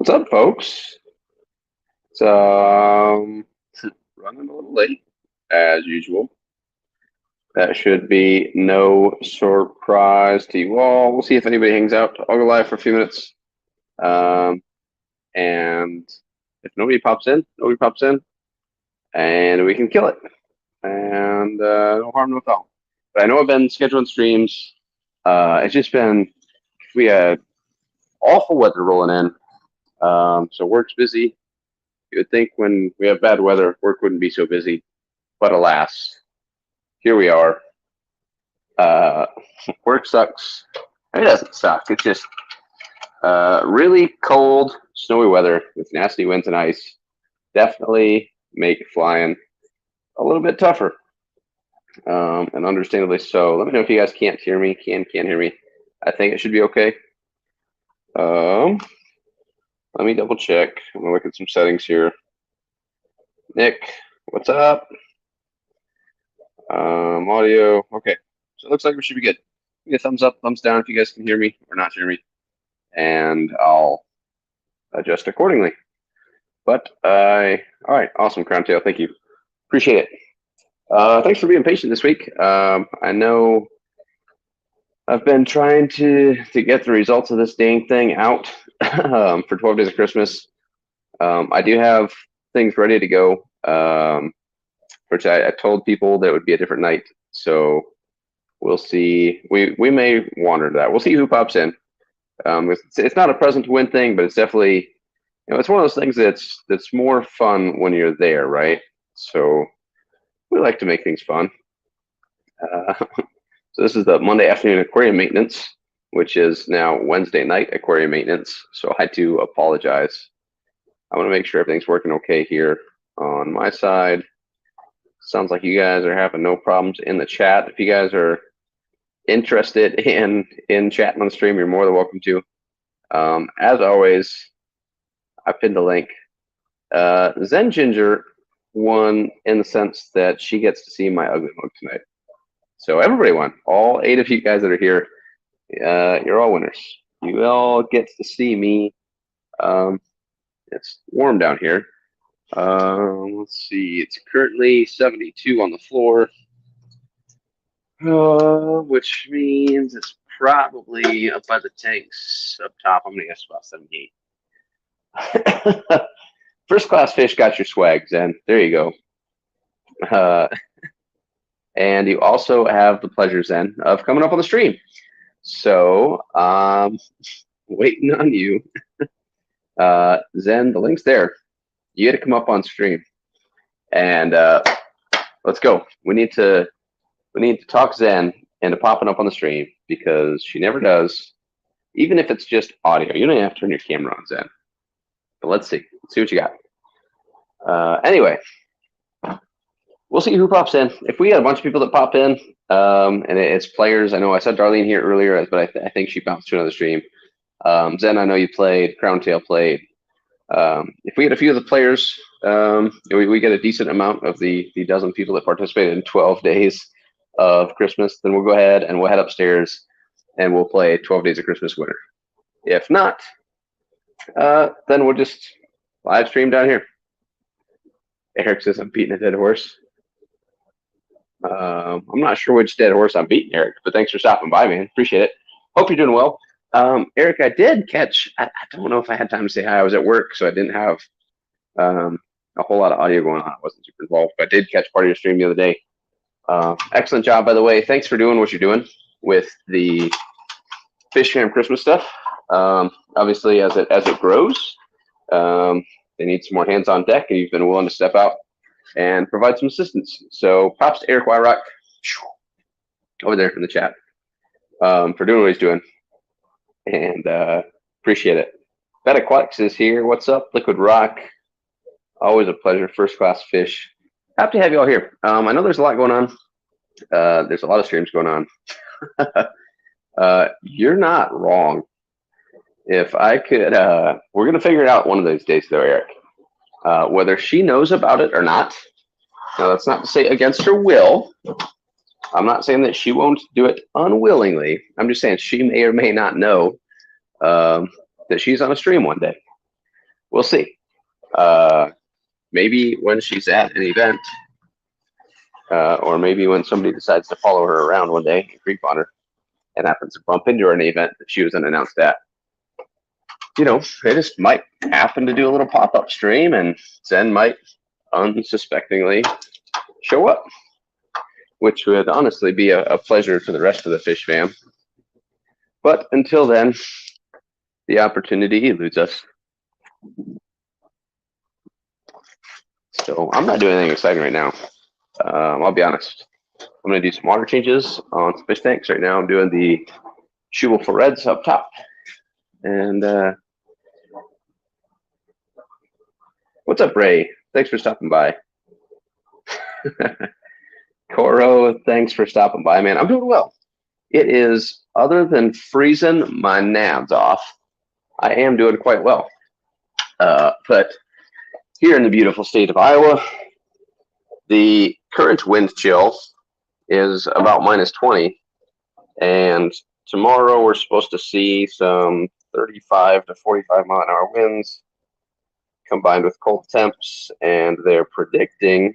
What's up, folks? It's running a little late, as usual. That should be no surprise to you all. We'll see if anybody hangs out. I'll go live for a few minutes. Um, and if nobody pops in, and we can kill it. And no harm, no foul. But I know I've been scheduling streams. It's just been, we had awful weather rolling in. So work's busy. You would think when we have bad weather, work wouldn't be so busy. But alas, here we are. Work sucks. It doesn't suck. It's just really cold, snowy weather with nasty winds and ice. Definitely make flying a little bit tougher, and understandably so. Let me know if you guys can't hear me. Can't hear me. I think it should be okay. Let me double check. I'm gonna look at some settings here. Nick, what's up? Audio. Okay. So it looks like we should be good. Give me a thumbs up, thumbs down if you guys can hear me or not hear me, and I'll adjust accordingly. But all right, awesome, Crown Tail. Thank you. Appreciate it. Thanks for being patient this week. I know I've been trying to get the results of this dang thing out for 12 Days of Christmas. I do have things ready to go, which I told people that it would be a different night. So we'll see. We may wander to that. We'll see who pops in. It's not a present to win thing, but it's definitely, it's one of those things that's more fun when you're there, right? So we like to make things fun. So this is the Monday afternoon aquarium maintenance, which is now Wednesday night aquarium maintenance. So I do apologize. I want to make sure everything's working okay here on my side. Sounds like you guys are having no problems in the chat. If you guys are interested in chatting on the stream, you're more than welcome to. As always, I pinned the link. Zen Ginger won in the sense that she gets to see my ugly mug tonight. So everybody won. All 8 of you guys that are here, you're all winners. You all get to see me. It's warm down here. Let's see. It's currently 72 on the floor, which means it's probably up by the tanks up top. I'm gonna guess about 78. First class fish got your swag, Zen. There you go. And you also have the pleasure, Zen, of coming up on the stream. So, waiting on you. Zen, the link's there. You got to come up on stream, and let's go. We need to talk Zen into popping up on the stream because she never does, even if it's just audio. You don't even have to turn your camera on, Zen. But let's see. Let's see what you got. Anyway, we'll see who pops in. If we had a bunch of people that pop in, and it's players, I know I said Darlene here earlier, but I think she bounced to another stream. Zen, I know you played. Crown Tail played. If we had a few of the players, we get a decent amount of the dozen people that participated in 12 days of Christmas, then we'll go ahead and we'll head upstairs and we'll play 12 Days of Christmas winner. If not, then we'll just live stream down here. Eric says I'm beating a dead horse. I'm not sure which dead horse I'm beating, Eric, but thanks for stopping by, man. Appreciate it. Hope you're doing well. Eric, I did catch, I don't know if I had time to say hi. I was at work, so I didn't have a whole lot of audio going on. I wasn't super involved, but I did catch part of your stream the other day. Excellent job, by the way. Thanks for doing what you're doing with the Fish Fam Christmas stuff. Obviously, as it grows, they need some more hands on deck, and you've been willing to step out and provide some assistance. So props to Eric Wyrock over there in the chat for doing what he's doing. And appreciate it. Bet Aquatics is here. What's up, Liquid Rock? Always a pleasure. First class fish. Happy to have you all here. I know there's a lot going on. There's a lot of streams going on. You're not wrong. If I could, we're gonna figure it out one of these days, though, Eric. Whether she knows about it or not. Now, that's not to say against her will. I'm not saying that she won't do it unwillingly. I'm just saying she may or may not know that she's on a stream one day. we'll see. Maybe when she's at an event, or maybe when somebody decides to follow her around one day and creep on her and happens to bump into her in an event that she was unannounced at. You know, they just might happen to do a little pop-up stream, and Zen might unsuspectingly show up, which would honestly be a pleasure to the rest of the fish fam. But until then, the opportunity eludes us. So I'm not doing anything exciting right now. I'll be honest. I'm going to do some water changes on some fish tanks. Right now I'm doing the chewable reds up top. And what's up, Ray? Thanks for stopping by. Coro, thanks for stopping by, man. I'm doing well. It is, other than freezing my nads off, I am doing quite well. But here in the beautiful state of Iowa, the current wind chill is about -20, and tomorrow we're supposed to see some 35 to 45 mile an hour winds combined with cold temps, and they're predicting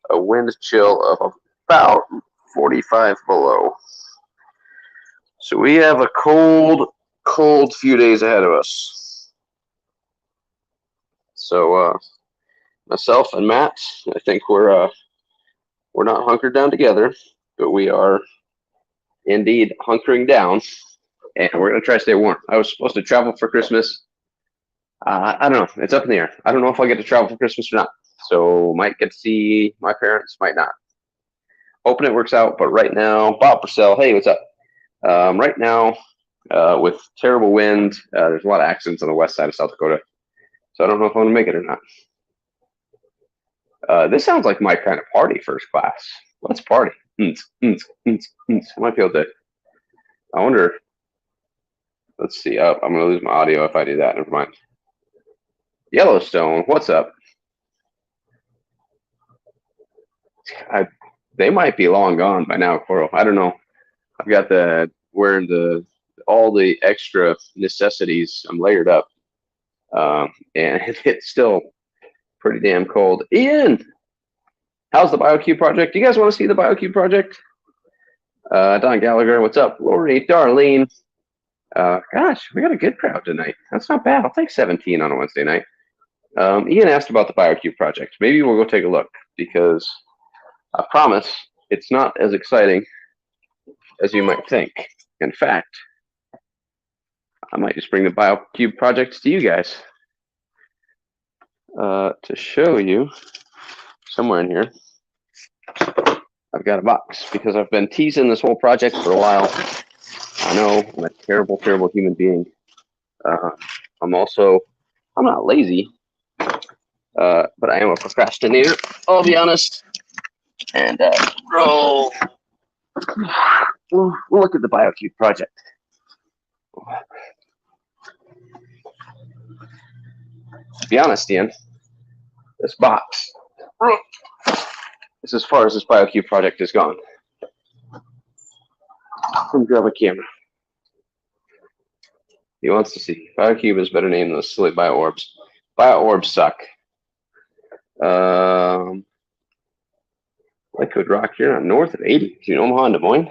a wind chill of about 45 below. So we have a cold few days ahead of us. So myself and Matt, I think we're not hunkered down together, but we are indeed hunkering down, and we're gonna try to stay warm. I was supposed to travel for Christmas. I don't know. It's up in the air. I don't know if I'll get to travel for Christmas or not. So might get to see my parents, might not. Hoping it works out, but right now, Bob Purcell, hey, what's up? Right now, with terrible wind, there's a lot of accidents on the west side of South Dakota. So I don't know if I'm going to make it or not. This sounds like my kind of party, first class. Let's party. I might be able to. I wonder. Let's see. Oh, I'm going to lose my audio if I do that. Never mind. Yellowstone, what's up? They might be long gone by now, Coral. I don't know. I've got wearing all the extra necessities. I'm layered up, and it's still pretty damn cold. Ian, how's the BioCube project? Do you guys want to see the BioCube project? Don Gallagher, what's up? Lori, Darlene. Gosh, we got a good crowd tonight. That's not bad. I'll take 17 on a Wednesday night. Ian asked about the BioCube project. Maybe we'll go take a look, because I promise it's not as exciting as you might think. In fact, I might just bring the BioCube project to you guys to show you. Somewhere in here, I've got a box, because I've been teasing this whole project for a while. I know I'm a terrible, terrible human being. I'm not lazy, but I am a procrastinator, I'll be honest. And we'll look at the BioCube project. To be honest, Ian, this box is as far as this BioCube project has gone. Let me grab a camera. He wants to see. BioCube is a better name than those silly BioOrbs. BioOrbs suck. Liquid Rock, you're not north of 80. Do you know Omaha and Des Moines?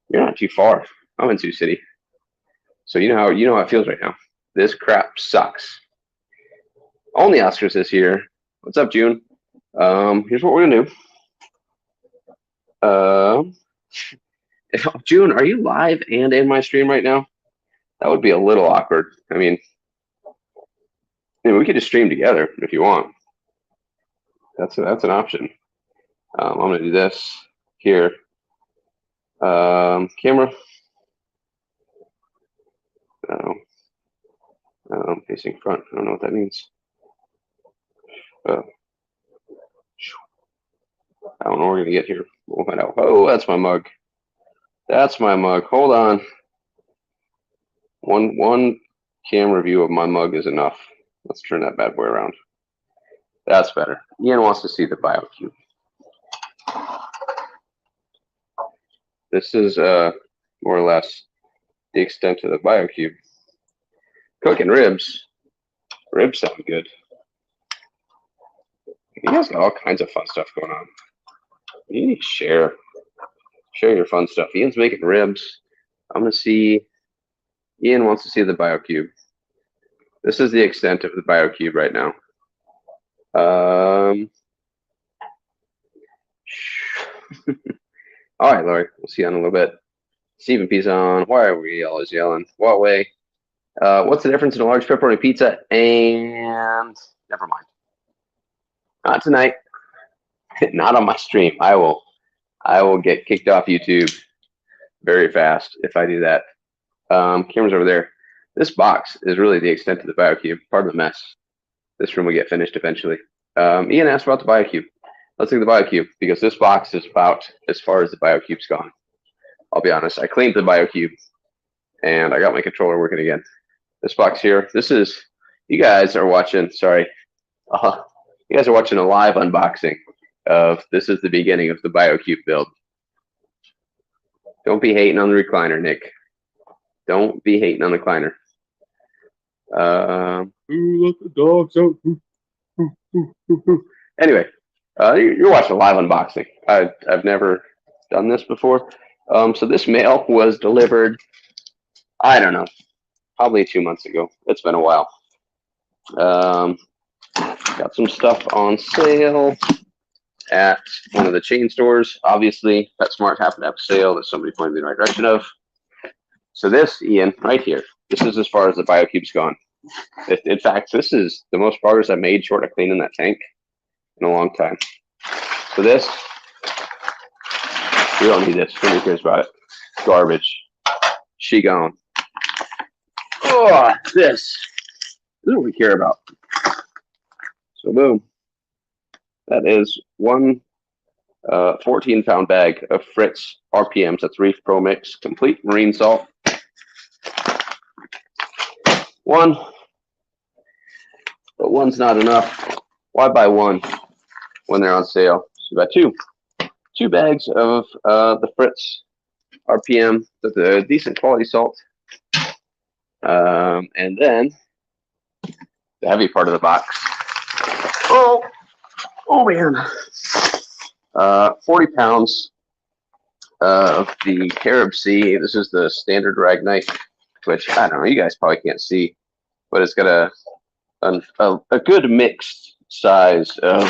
You're not too far. I'm in Sioux City. So you know how it feels right now. This crap sucks. Only Oscars this year. What's up, June? Here's what we're gonna do. June, are you live and in my stream right now? That would be a little awkward. I mean, we could just stream together if you want. That's an option. I'm gonna do this here. Camera. Facing front. I don't know what that means. I don't know what we're gonna get here. We'll find out. Oh, that's my mug. That's my mug. Hold on. One camera view of my mug is enough. Let's turn that bad boy around. That's better. Ian wants to see the BioCube. This is more or less the extent of the BioCube. Cooking ribs. Ribs sound good. You guys got all kinds of fun stuff going on. You need to share your fun stuff. Ian's making ribs. I'm gonna see. Ian wants to see the BioCube. This is the extent of the BioCube right now. All right, Lori. We'll see you in a little bit. Stephen P's on. Why are we always yelling? What way? What's the difference in a large pepperoni pizza and never mind. Not tonight. Not on my stream. I will get kicked off YouTube very fast if I do that. Camera's over there. This box is really the extent of the BioCube. Pardon the mess. This room will get finished eventually. Ian asked about the BioCube. Let's look at the BioCube because this box is about as far as the BioCube's gone. I'll be honest. I cleaned the BioCube and I got my controller working again. This box here. This is. You guys are watching. Sorry. You guys are watching a live unboxing of. This is the beginning of the BioCube build. Don't be hating on the recliner, Nick. Don't be hating on the recliner. Let the dogs out. Anyway, you're watching a live unboxing. I've never done this before. So this mail was delivered, I don't know, probably 2 months ago. It's been a while. Got some stuff on sale at one of the chain stores. Obviously, PetSmart happened to have a sale that somebody pointed me in the right direction of. So this, Ian, right here, this is as far as the BioCube's gone. In fact, this is the most progress I've made short of cleaning that tank in a long time. So this, we don't need this. Nobody cares about it. Garbage. She gone. Oh, this is what we care about. So boom. That is one 14-pound bag of Fritz RPMs. That's Reef Pro Mix, complete marine salt. One, but one's not enough. Why buy one when they're on sale? So buy two. 2 bags of the Fritz RPM, the decent quality salt. And then the heavy part of the box. Oh man. 40 pounds of the Carib Sea. This is the standard Ragnite, which I don't know, you guys probably can't see, but it's got a good mixed size of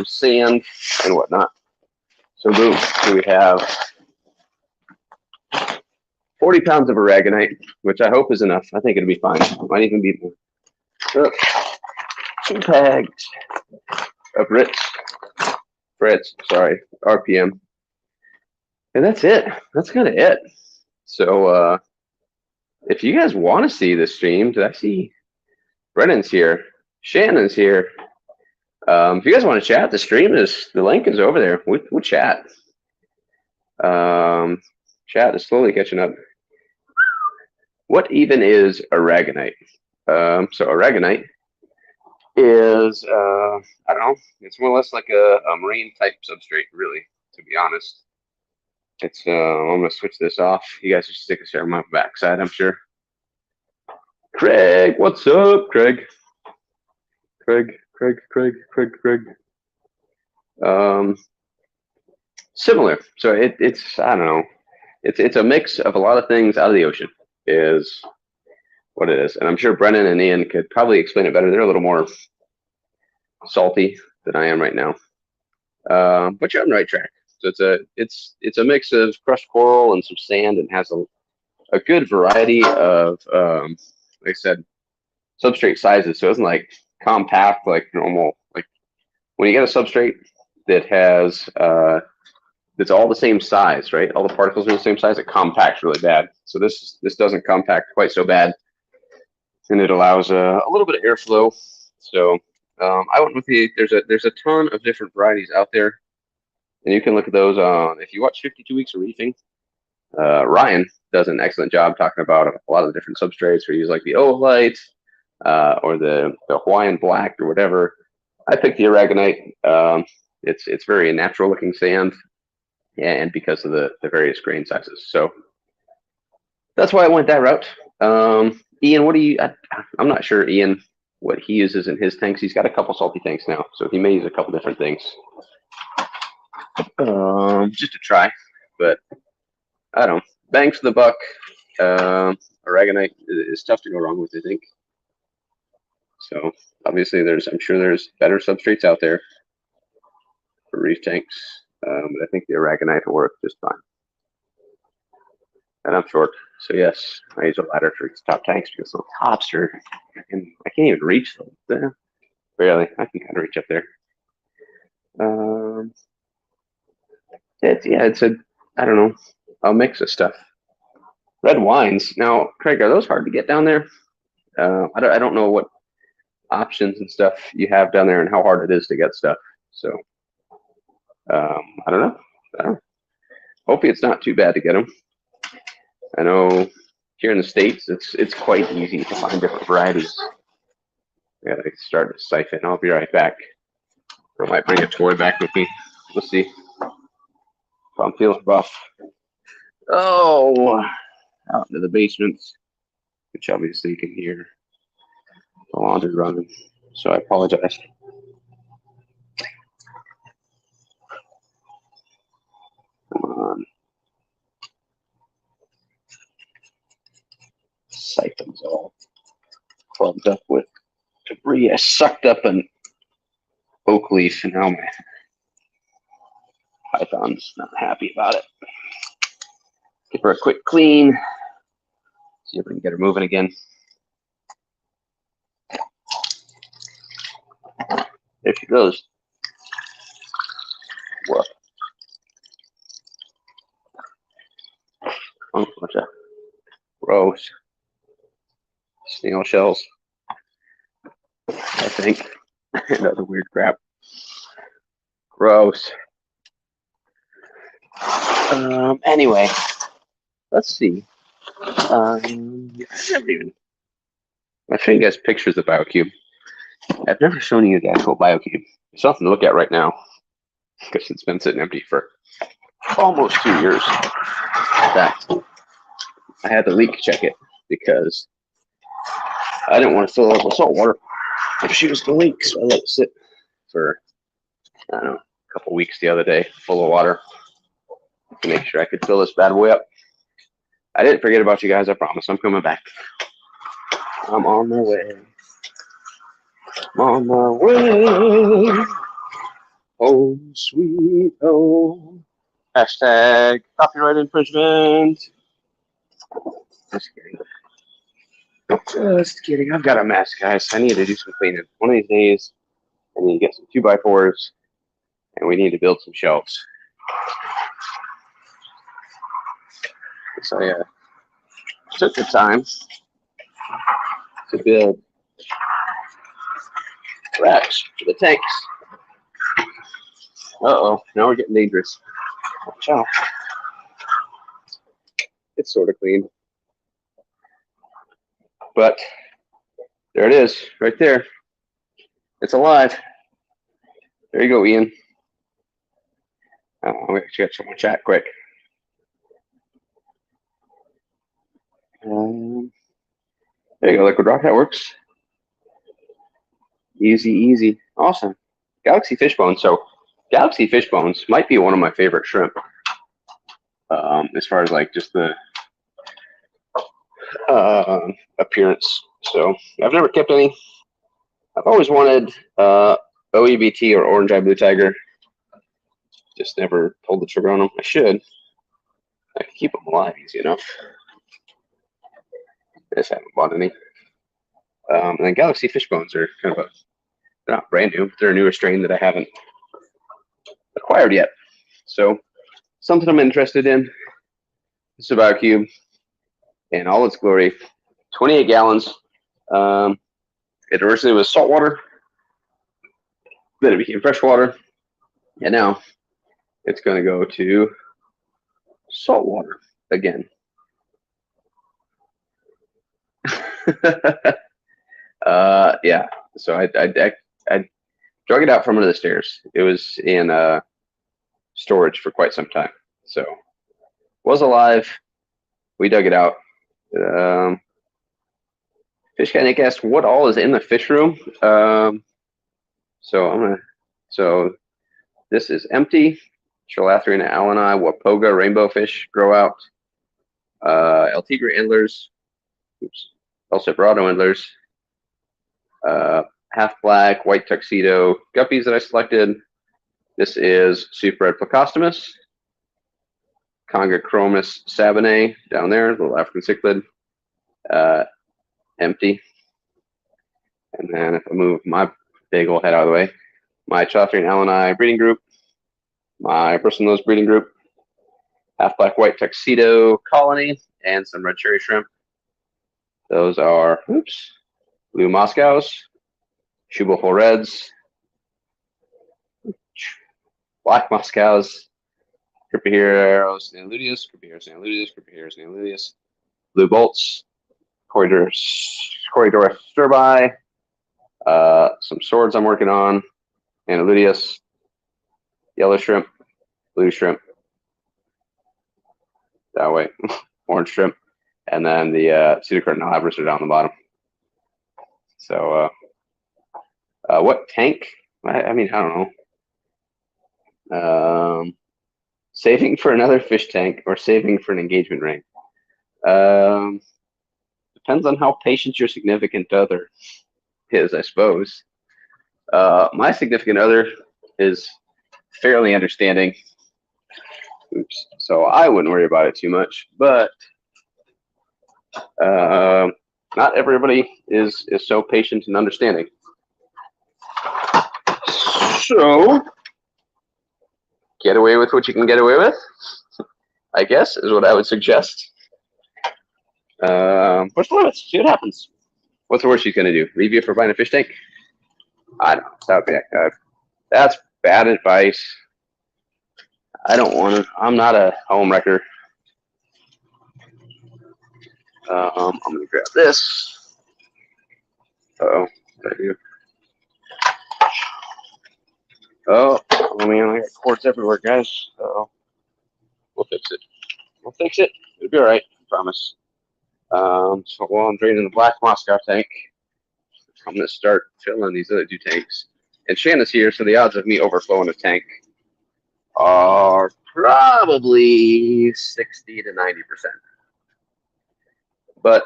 sand and whatnot. So boom, so we have 40 pounds of aragonite, which I hope is enough. I think it'll be fine. Might even be more. So, 2 bags of Fritz, RPM. And that's it. That's kind of it. So if you guys want to see the stream, did I see Brennan's here? Shannon's here. If you guys want to chat, the link is over there. We'll chat. Chat is slowly catching up. What even is aragonite? So aragonite is, I don't know, it's more or less like a marine type substrate, really, to be honest. It's, I'm going to switch this off. You guys are sick of sharing my backside, I'm sure. Craig, what's up, Craig? Craig. Similar. So it's I don't know. It's a mix of a lot of things out of the ocean is what it is. And I'm sure Brennan and Ian could probably explain it better. They're a little more salty than I am right now. But you're on the right track. So it's a mix of crushed coral and some sand and has a good variety of like I said, substrate sizes. So it isn't like compact like normal. Like when you get a substrate that has that's all the same size, right? All the particles are the same size. It compacts really bad. So this doesn't compact quite so bad, and it allows a little bit of airflow. So I went with there's a ton of different varieties out there, and you can look at those on if you watch 52 Weeks of Reefing. Ryan does an excellent job talking about a lot of the different substrates. We use like the oolite or the Hawaiian black or whatever. I picked the aragonite. It's very natural looking sand, and because of the various grain sizes. So that's why I went that route. Ian, what do you? I'm not sure, Ian. what he uses in his tanks. He's got a couple salty tanks now, so he may use a couple different things just to try. But I don't know. Bang for the buck. Aragonite is tough to go wrong with, I think. So obviously, I'm sure there's better substrates out there for reef tanks, but I think the Aragonite will work just fine. And I'm short, so yes, I use a ladder for top tanks because the tops are, I can't even reach them. Barely, I can kind of reach up there. It's I don't know, a mix of stuff. Red wines. Now, Craig, are those hard to get down there? I don't know what options and stuff you have down there and how hard it is to get stuff. So, I don't know. Hopefully, it's not too bad to get them. I know here in the States, it's quite easy to find different varieties. I gotta start to siphon. I'll be right back. I might bring a toy back with me. We'll see if I'm feeling buff. Oh, out into the basement, which obviously you can hear the laundry running. So I apologize. Come on. Siphons all clubbed up with debris. I sucked up an oak leaf, and now my python's not happy about it. Give her a quick clean. See if we can get her moving again. There she goes. Whoa. Oh, what's that? Gross. Snail shells, I think. Another weird crap. Gross. Anyway, let's see. I'll show you guys pictures of BioCube. I've never shown you the actual BioCube. It's something to look at right now because it's been sitting empty for almost 2 years. In fact, I had to leak check it because I didn't want to fill it up with salt water if she was going to leak, so I let it sit for, I don't know, a couple weeks the other day, full of water to make sure I could fill this bad boy up. I didn't forget about you guys, I promise. I'm coming back. I'm on my way. I'm on my way. Home, sweet home. Hashtag copyright infringement. Just kidding. Just kidding. I've got a mess, guys. I need to do some cleaning. One of these days, I need to get some 2x4s, and we need to build some shelves. So I took the time to build racks for the tanks. Uh-oh, now we're getting dangerous. Watch out. It's sort of clean. But there it is, right there. It's alive. There you go, Ian. I'm going to get some more chat quick. There you go, liquid rock. That works. Easy, easy. Awesome. Galaxy fish bones. So Galaxy fish bones might be one of my favorite shrimp. As far as like just the appearance. So I've never kept any. I've always wanted OEBT or orange eye blue tiger. Just never pulled the trigger on them. I should. I can keep them alive easy enough. I just haven't bought any. And then Galaxy fish bones are kind of they're not brand new, but they're a newer strain that I haven't acquired yet. So something I'm interested in. This is BioCube in all its glory. 28 gallons. It originally was saltwater, then it became freshwater, and now it's going to go to saltwater again. Yeah. So I drug it out from under the stairs. It was in storage for quite some time. So was alive. We dug it out. Fish Guy Nick asked, what all is in the fish room? So this is empty. Chilathrina alleni, Wapoga, rainbow fish grow out. El Tigre antlers, El Cebrado antlers, half black, white tuxedo guppies that I selected. This is Super Plecostomus, Congochromis sabinae down there, little African cichlid, empty. And then if I move my big old head out of the way, my Chilathrina alleni breeding group, my bristlenose breeding group, half black white tuxedo colony, and some red cherry shrimp. Those are, blue Moscows, shoebuckle reds, black Moscows, Cryptoheros Naludius, Cryptoheros Naludius, Cryptoheros Naludius, blue bolts, Corridor sturbi, some swords I'm working on, Naludius, yellow shrimp, blue shrimp, that way, orange shrimp, and then the pseudocurtain halibris are down the bottom. So, what tank? I mean, I don't know. Saving for another fish tank or saving for an engagement ring? Depends on how patient your significant other is, I suppose. My significant other is fairly understanding. So I wouldn't worry about it too much, but not everybody is so patient and understanding. So get away with what you can get away with, I guess, is what I would suggest. Push the limits, see what happens. What's the worst she's gonna do? Leave you for buying a fish tank? I don't know. That's bad advice. I don't want to. I'm not a home wrecker. I'm gonna grab this. Oh, what did I do? Oh, man, I got cords everywhere, guys. We'll fix it. We'll fix it. It'll be all right. I promise. So while I'm draining the black Moscow tank, I'm gonna start filling these other two tanks. And Shanna's here, so the odds of me overflowing a tank are probably 60 to 90%. But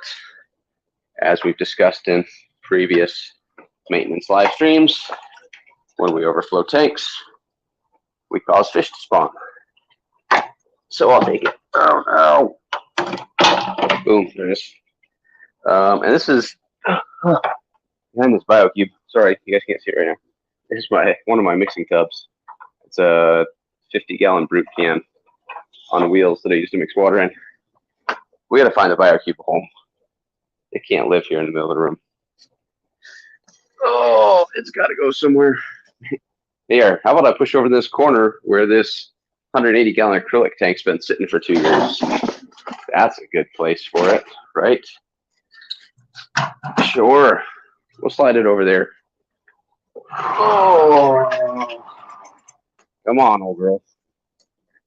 as we've discussed in previous maintenance live streams, when we overflow tanks, we cause fish to spawn. So I'll take it. Oh no! Boom! There it is. And this is behind this BioCube. Sorry, you guys can't see it right now. This is one of my mixing tubs. It's a 50-gallon brute can on wheels that I use to mix water in. We got to find the BioCube home. It can't live here in the middle of the room. Oh, it's got to go somewhere. Here, how about I push over this corner where this 180-gallon acrylic tank's been sitting for 2 years? That's a good place for it, right? Sure. We'll slide it over there. Oh, come on, old girl.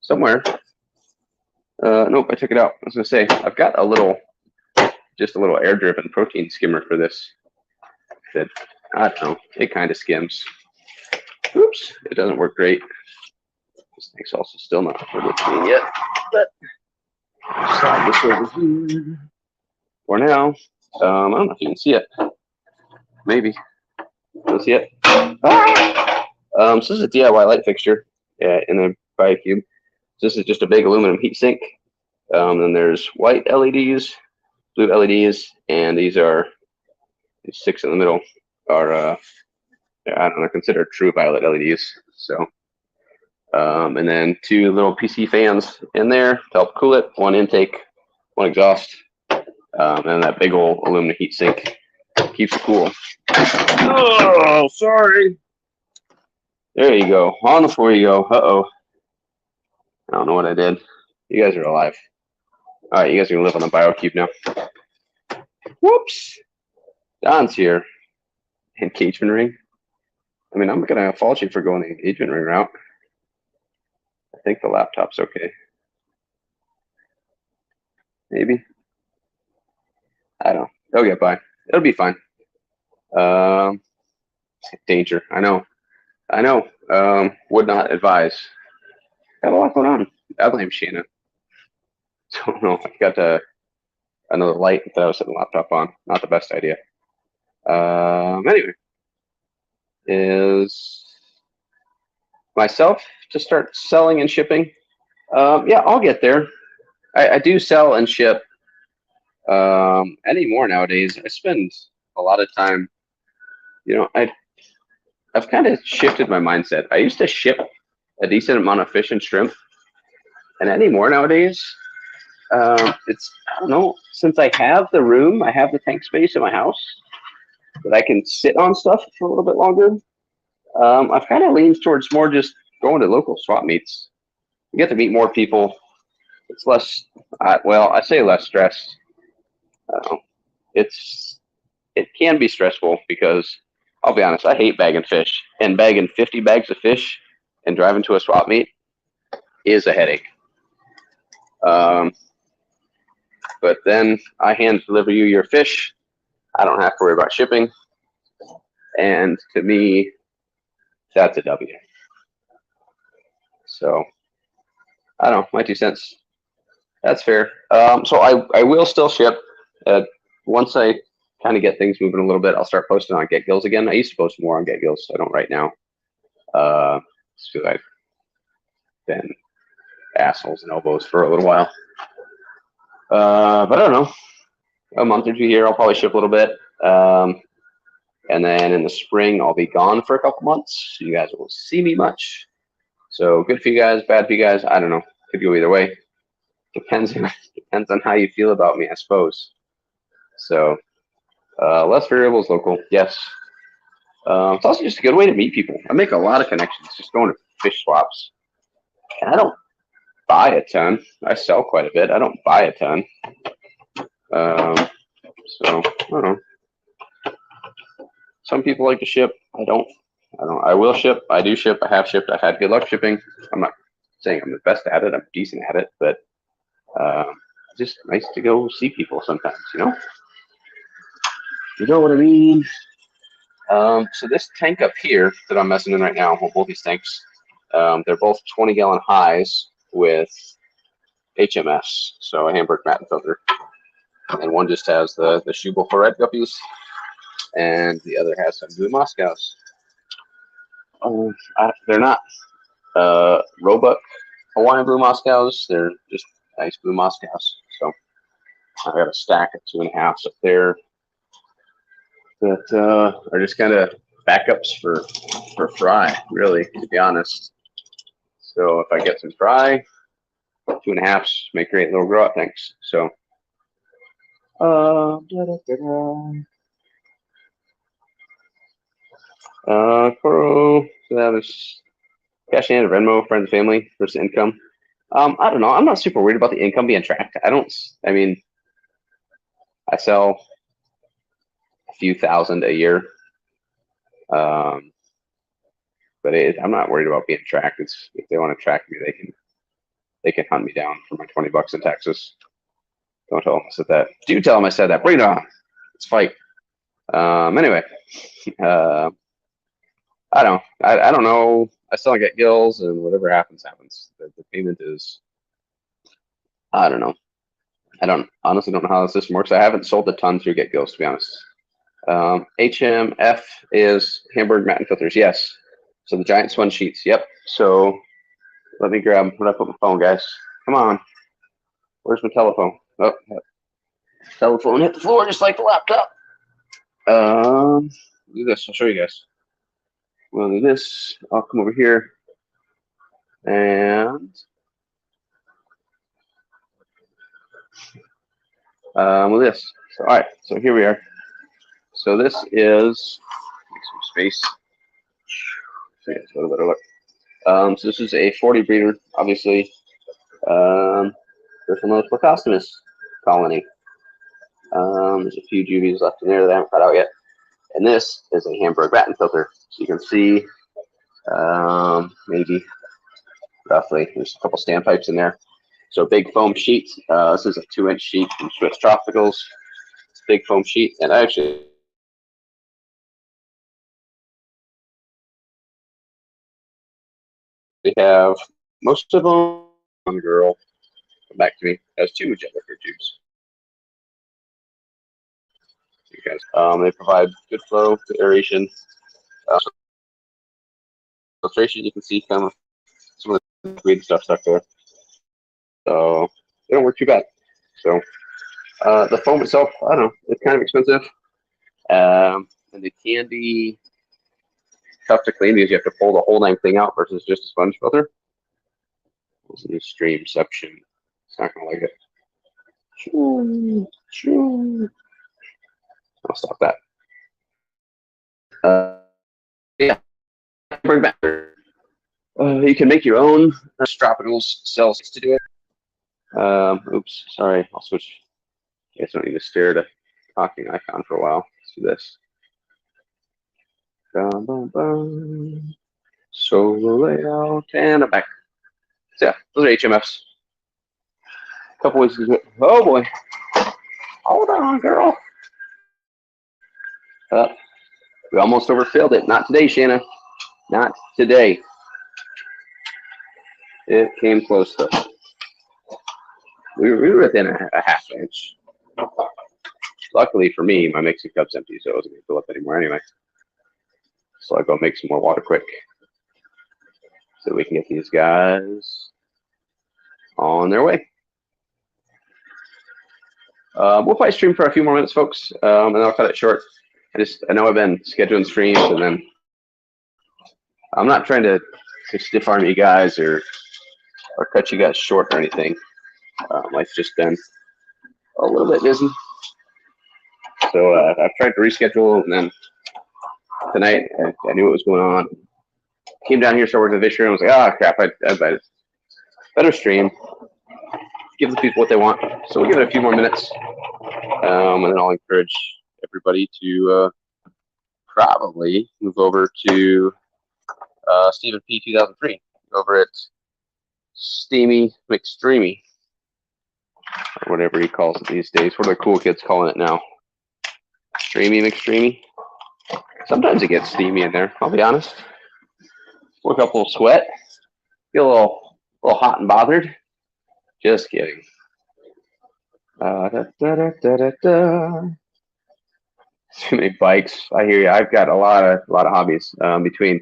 Somewhere. Nope, I took it out. I was gonna say I've got just a little air-driven protein skimmer for this. That I don't know. It kind of skims. Oops, it doesn't work great. This thing's also still not fully clean yet. But slide this over here. For now, I don't know if you can see it. Maybe. Don't see it. Ah! So this is a DIY light fixture in a BioCube. So this is just a big aluminum heat sink. Then there's white LEDs, blue LEDs, and these 6 in the middle are I don't know, considered true violet LEDs. So, and then 2 little PC fans in there to help cool it. 1 intake, 1 exhaust, and that big old aluminum heat sink keeps it cool. Oh, sorry. There you go. On the floor you go. Uh-oh. I don't know what I did. You guys are alive. All right, you guys are going to live on the BioCube now. Whoops. Don's here. Engagement ring. I mean, I'm going to fault you for going the engagement ring route. I think the laptop's okay. Maybe. I don't know. They'll get by. It'll be fine. Danger. I know. I know. Would not advise. Got a lot going on. I blame Shanna. Don't know. I got another light that I was setting the laptop on. Not the best idea. Anyway, is myself to start selling and shipping. Yeah, I'll get there. I do sell and ship anymore nowadays. I spend a lot of time. I've kind of shifted my mindset. I used to ship a decent amount of fish and shrimp, and anymore nowadays, it's I don't know. Since I have the room, I have the tank space in my house that I can sit on stuff for a little bit longer. I've kind of leaned towards more just going to local swap meets. You get to meet more people. It's less, well, I say less stress. It can be stressful because I'll be honest, I hate bagging fish, and bagging 50 bags of fish and driving to a swap meet is a headache. But then I hand deliver you your fish. I don't have to worry about shipping, and to me, that's a W. So I don't know, my 2 cents. That's fair. So I will still ship. Once I kind of get things moving a little bit, I'll start posting on Get Gills again. I used to post more on Get Gills, so I don't right now. So I've been assholes and elbows for a little while. But I don't know. A month or 2 here, I'll probably ship a little bit. And then in the spring, I'll be gone for a couple months. So you guys won't see me much. So good for you guys, bad for you guys. I don't know. Could go either way. Depends on how you feel about me, I suppose. So less variables local, yes. It's also just a good way to meet people. I make a lot of connections just going to fish swaps. And I don't buy a ton. I sell quite a bit. I don't buy a ton. So I don't know. Some people like to ship. I don't. I will ship. I do ship. I have shipped. I've had good luck shipping. I'm not saying I'm the best at it. I'm decent at it, but it's just nice to go see people sometimes, you know? You know what I mean? So this tank up here that I'm messing in right now, well, both these tanks, they're both 20-gallon highs with HMS, so a Hamburg matte filter. And one just has the Schubel for red guppies, and the other has some blue Moscows. They're not Roebuck Hawaiian blue Moscows. They're just nice blue Moscows. So I got a stack of 2.5s up there that are just kind of backups for fry, really, to be honest. So if I get some fry, 2.5s make great little grow out tanks. So Coro, so that was cash in, Venmo, friends and family versus income. I don't know. I'm not super worried about the income being tracked. I mean, I sell a few thousand a year. But I'm not worried about being tracked. If they want to track me, they can hunt me down for my $20 in Texas. Don't tell them I said that. Do tell them I said that. Bring it on. Let's fight. Anyway, I don't know. I still get gills, and whatever happens, happens. The payment is, I don't know. I honestly don't know how the system works. I haven't sold a ton through Get Gills, to be honest. HMF is Hamburg matte filters. Yes. So the giant sponge sheets. Yep. So let me grab when I put my phone, guys. Come on. Where's my telephone? Oh, telephone hit the floor just like the laptop. Do this. I'll show you guys. We'll do this. I'll come over here and with this. So, all right. So here we are. So this is make some space. So yeah, a little better look. So this is a 40 breeder, obviously. There's another Plecostomus colony. There's a few juvies left in there that I haven't cut out yet. And this is a Hamburg matte filter. So you can see maybe roughly there's a couple standpipes in there. So big foam sheet. This is a 2-inch sheet from Swiss Tropicals. big foam sheet, and I actually have most of them. One girl, come back to me, has 2 jet liquor tubes. You guys, they provide good flow, good aeration. Filtration, you can see kind of some of the weird stuff stuck there. So they don't work too bad. So the foam itself, I don't know, it's kind of expensive. And they can be tough to clean because you have to pull the whole dang thing out versus just a sponge filter. This is streamception. It's not gonna like it. I'll stop that. Yeah, bring back. You can make your own tropicals cells to do it. Oops, sorry. I'll switch. You guys don't need to stare at a talking icon for a while. Let's do this. Bum, bum, bum. Solo layout and I'm back. So yeah, those are HMFs. A couple weeks ago. Oh boy. Hold on, girl. We almost overfilled it. Not today, Shanna. Not today. It came close though. We were within a half inch. Luckily for me, my mixing cup's empty, so it wasn't going to fill up anymore anyway. So I'll go make some more water quick so we can get these guys on their way. We'll probably stream for a few more minutes, folks, and I'll cut it short. I know I've been scheduling streams, and then I'm not trying to stiff arm you guys or cut you guys short or anything. Life's just been a little bit busy. So I've tried to reschedule, and then tonight I knew what was going on. Came down here, started working the Livestream. I was like, ah, crap, I better stream. Give the people what they want. So we'll give it a few more minutes, and then I'll encourage everybody to probably move over to Stephen P 2003 over at Steamy McStreamy, or whatever he calls it these days. What are the cool kids calling it now? Streamy McStreamy. Sometimes it gets steamy in there, I'll be honest. Work up a little sweat. Get a little hot and bothered. Just kidding. Too many bikes. I hear you. I've got a lot of hobbies between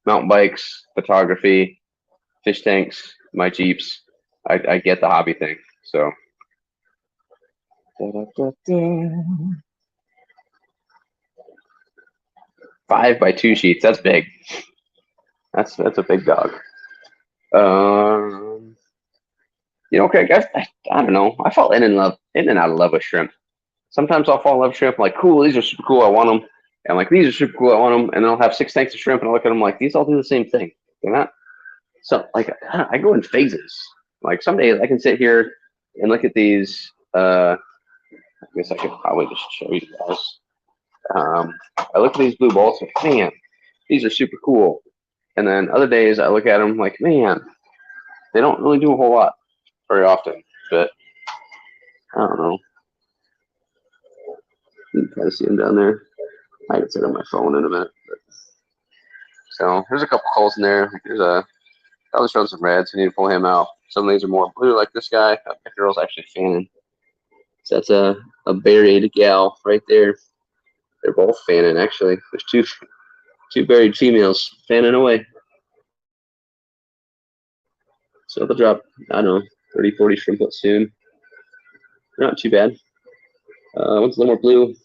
mountain bikes, photography, fish tanks, my Jeeps. I get the hobby thing. So. 5x2 sheets. That's big. That's a big dog. You know, okay, guys. I don't know. I fall in and out of love with shrimp. Sometimes I'll fall in love with shrimp. I'm like, cool, these are super cool. I want them. And I'm like, these are super cool. I want them. And then I'll have 6 tanks of shrimp, and I'll look at them like, these all do the same thing. They're not. So like, I go in phases. Like some days I can sit here and look at these. I guess I could probably just show you guys. I look at these blue bolts, like, man, these are super cool. And then other days I look at them like, man, they don't really do a whole lot very often. But I don't know. You can kind of see them down there. I can set on my phone in a minute. But. So there's a couple holes in there. There's a. I was showing some reds. We need to pull him out. Some of these are more blue, like this guy. That girl's actually fanning. So that's a buried gal right there. They're both fanning, actually. There's two buried females fanning away. So they'll drop, I don't know, 30, 40 shrimplets soon. They're not too bad. One's a little more blue. One's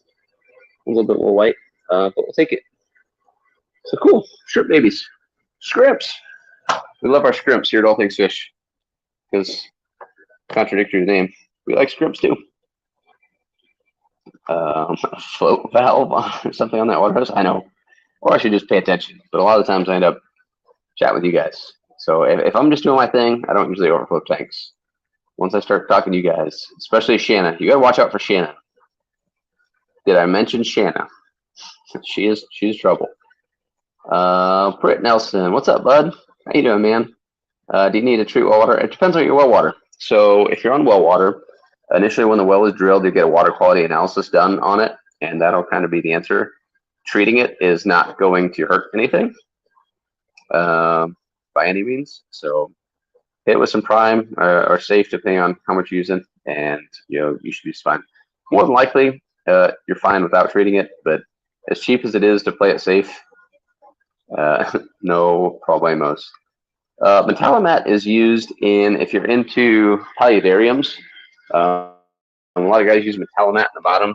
a little bit more white. But we'll take it. So cool. Shrimp babies. Scrimps. We love our scrimps here at All Things Fish. Because, contradictory to the name, we like scrimps too. Float valve or something on that water hose. I know. Or I should just pay attention. But a lot of the times I end up chatting with you guys. So if I'm just doing my thing, I don't usually overflow tanks. Once I start talking to you guys, especially Shanna, you gotta watch out for Shanna. Did I mention Shanna? She's trouble. Britt Nelson, what's up, bud? How you doing, man? Do you need to treat well water? It depends on your well water. So if you're on well water, Initially, when the well is drilled, you get a water quality analysis done on it, and that'll kind of be the answer. Treating it is not going to hurt anything by any means. So hit it with some prime or safe, depending on how much you're using, and you should be fine. More than likely, you're fine without treating it, but as cheap as it is to play it safe, no problemos. Metalamat is used if you're into polyvariums. A lot of guys use metalamat in the bottom,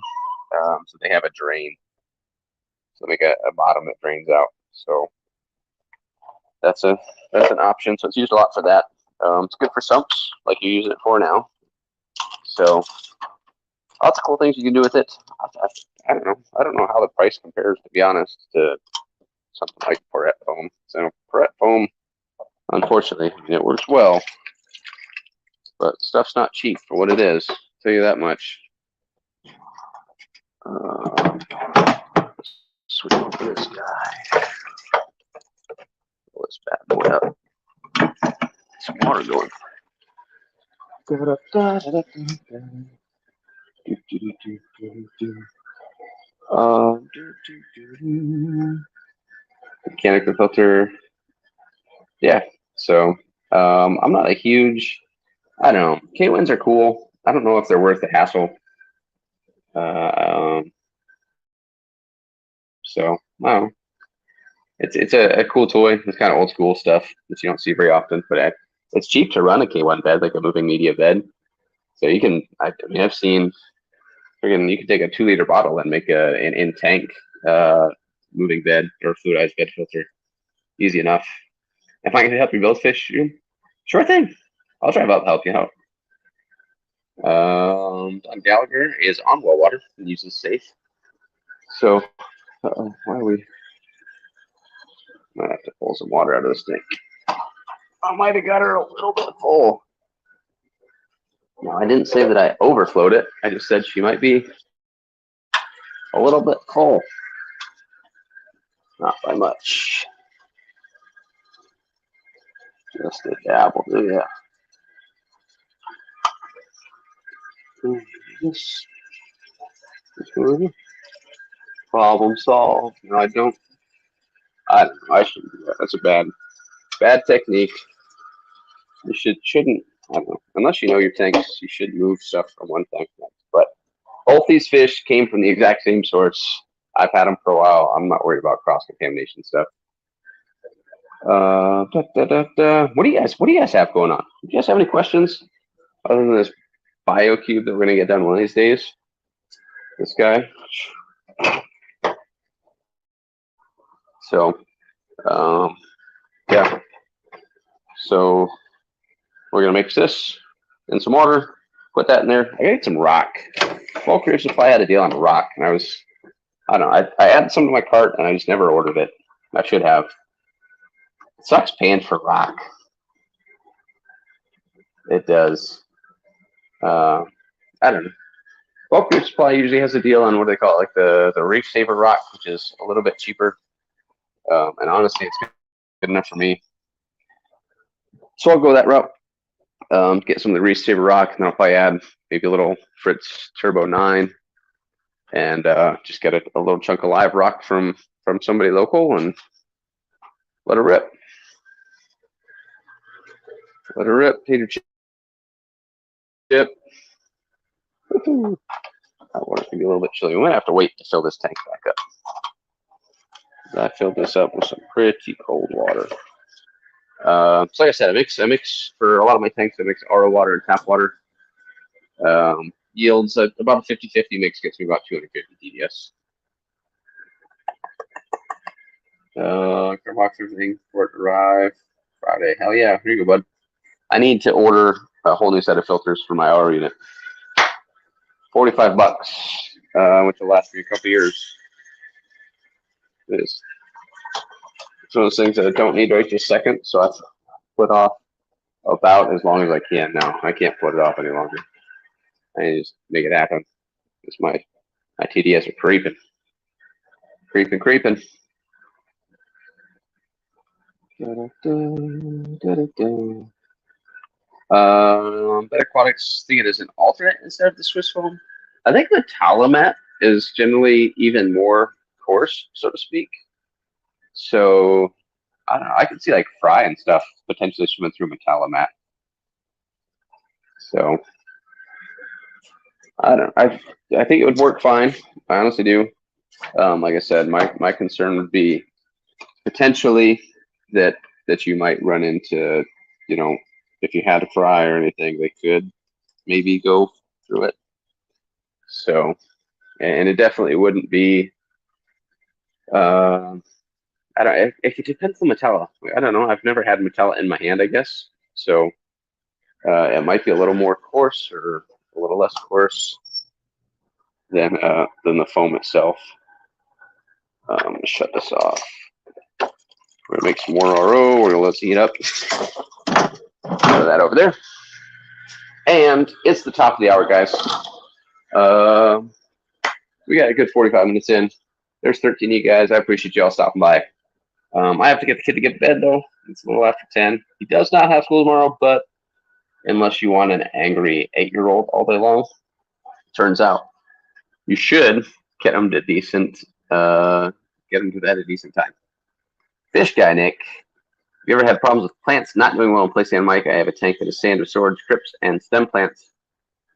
so they have a drain. So they make a bottom that drains out. So that's an option. So it's used a lot for that. It's good for sumps, like you're using it for now. So lots of cool things you can do with it. I don't know. I don't know how the price compares, to be honest, to something like Perrette foam. So Perrette foam, unfortunately, it works well, but stuff's not cheap for what it is. I'll tell you that much. Switch over this guy. Pull this bad boy up. Some water going. Mechanical filter. Yeah. So I'm not a huge. I don't know. K-Wins are cool. I don't know if they're worth the hassle. So I don't know. It's a cool toy. It's kind of old school stuff that you don't see very often, but it's cheap to run a K1 bed, like a moving media bed. So you can. I mean, I've seen. You can take a 2-liter bottle and make an in-tank moving bed or fluidized bed filter. Easy enough. If I can help you build fish, sure thing. I'll try to help you out. Don Gallagher is on well water and uses safe. So, why are we? I have to pull some water out of this thing. I might have got her a little bit full. No, I didn't say that I overflowed it. I just said she might be a little bit full. Not by much. Just a dab will do, yeah. Yes. Problem solved. No, I don't know. I shouldn't do that. That's a bad technique. You shouldn't. I don't know. Unless you know your tanks, you should move stuff from one tank to the next. But both these fish came from the exact same source. I've had them for a while. I'm not worried about cross contamination stuff. What do you guys have going on? Do you guys have any questions other than this BioCube that we're gonna get done one of these days? This guy. So, yeah. So we're gonna mix this in some water. Put that in there. I got some rock. Bulk Reef Supply had a deal on rock, and I don't know. I added some to my cart, and I just never ordered it. I should have. It sucks paying for rock. It does. I don't know. Bulk Reef Supply usually has a deal on what do they call it, like the Reef Saver rock, which is a little bit cheaper. And honestly, it's good enough for me. So I'll go that route. Get some of the Reef Saver rock, and then I'll probably add maybe a little Fritz Turbo 9, and just get a little chunk of live rock from somebody local and let her rip. Let her rip, Peter Chip. That water can be a little bit chilly. We might have to wait to fill this tank back up. I filled this up with some pretty cold water. So like I said, I mix for a lot of my tanks. I mix RO water and tap water. Yields about a 50-50 mix gets me about 250 DDS. Box everything for it to arrive Friday. Hell yeah, here you go, bud. I need to order a whole new set of filters for my RO unit. $45, which will last me a couple years. It's one of those things that I don't need right this second, so I put off about as long as I can now. I can't put it off any longer. I just make it happen. It's my TDS are creeping. Creeping. Bed Aquatics think it is an alternate instead of the Swiss foam. I think the Talamat is generally even more coarse, so to speak. So I don't know. I could see like Fry and stuff potentially swimming through Metalamat. So I don't. I think it would work fine. I honestly do. Like I said, my concern would be potentially that you might run into, you know, if you had a Fry or anything, they could maybe go through it. So, and it definitely wouldn't be. I don't. It depends on Metalla. I don't know. I've never had Metalla in my hand, I guess. So it might be a little more coarse or a little less coarse than the foam itself. Shut this off. We're gonna make some more RO. We're gonna let it heat up. Put that over there. And it's the top of the hour, guys. We got a good 45 minutes in. There's 13 of you guys. I appreciate you all stopping by. I have to get the kid to get to bed, though. It's a little after 10. He does not have school tomorrow, but unless you want an angry 8-year-old all day long, turns out you should get him to decent, get him to bed at a decent time. Fish guy, Nick. Have you ever had problems with plants not doing well in placing on mic? I have a tank that is sand with storage, trips, and stem plants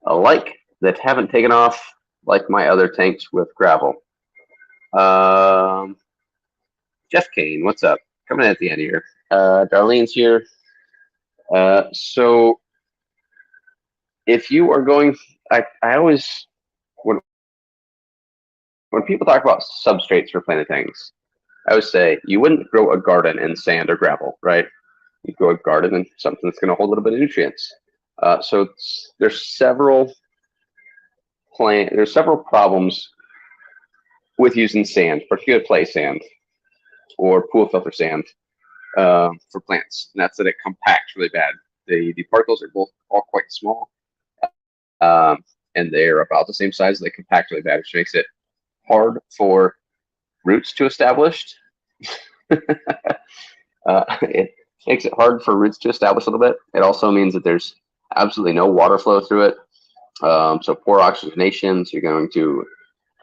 alike that haven't taken off like my other tanks with gravel. Jeff Kane, what's up? Coming in at the end here. Darlene's here. So if you are going, I always, when people talk about substrates for planted tanks, I would say you wouldn't grow a garden in sand or gravel, right? You grow a garden in something that's going to hold a little bit of nutrients. So there's several problems with using sand, particularly clay sand or pool filter sand for plants, and that's that it compacts really bad. The particles are both all quite small, and they're about the same size. They compact really bad, which makes it hard for roots to establish. It makes it hard for roots to establish a little bit. It also means that there's absolutely no water flow through it. So poor oxygenation, so you're going to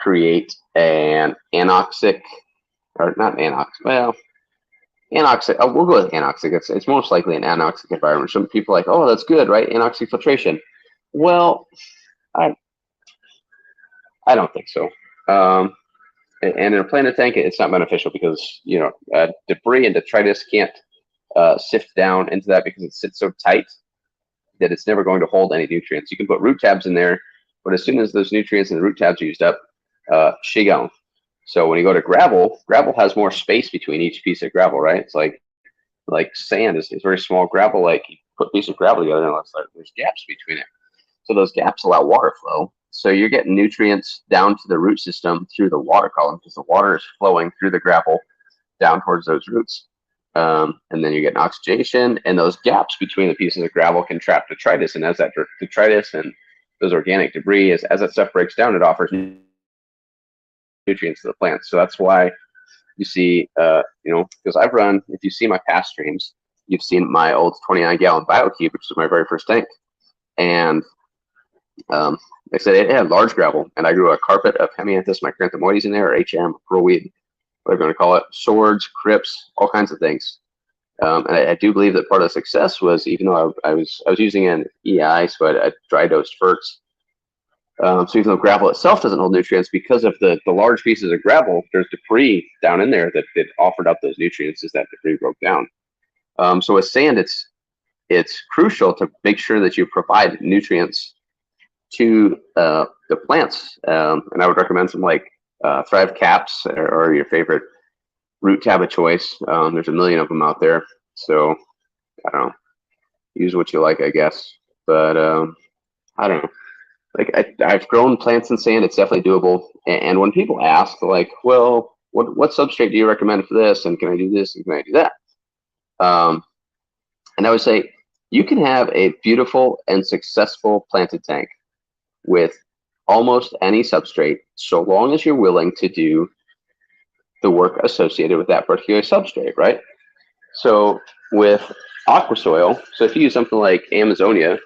create an anoxic, or not anoxic, well, anoxic, we'll go with anoxic. It's most likely an anoxic environment. Some people are like, oh, that's good, right? Anoxic filtration. Well, I don't think so. And in a planted tank, it's not beneficial because, you know, debris and detritus can't sift down into that because it sits so tight that it's never going to hold any nutrients. You can put root tabs in there, but as soon as those nutrients in the root tabs are used up, she gone. So when you go to gravel, gravel has more space between each piece of gravel, right? It's like sand is very small. Gravel, like you put a piece of gravel together and it's like there's gaps between it. So those gaps allow water flow. So you're getting nutrients down to the root system through the water column because the water is flowing through the gravel down towards those roots. And then you get an oxidation, and those gaps between the pieces of gravel can trap detritus. And as that detritus and those organic debris, as that stuff breaks down, it offers nutrients to the plants. So that's why you see, you know, because I've run, if you see my past streams, you've seen my old 29-gallon BioCube, which was my very first tank. And like I said, it had large gravel, and I grew a carpet of Hemianthus micranthomoides in there, or HM, pearlweed, whatever you want to call it, swords, crypts, all kinds of things. And I do believe that part of the success was, even though I was using an EI, so I dry dosed ferts. So even though gravel itself doesn't hold nutrients, because of the large pieces of gravel, there's debris down in there that offered up those nutrients as that debris broke down. So with sand, it's crucial to make sure that you provide nutrients to the plants. And I would recommend some like Thrive caps or your favorite root tab of choice. There's a million of them out there. So I don't know, use what you like, I guess. But I don't know. Like I've grown plants in sand. It's definitely doable. And when people ask, like, well, what substrate do you recommend for this? And can I do this? And can I do that? And I would say you can have a beautiful and successful planted tank with almost any substrate, so long as you're willing to do the work associated with that particular substrate, right? So with aqua soil, so if you use something like Amazonia,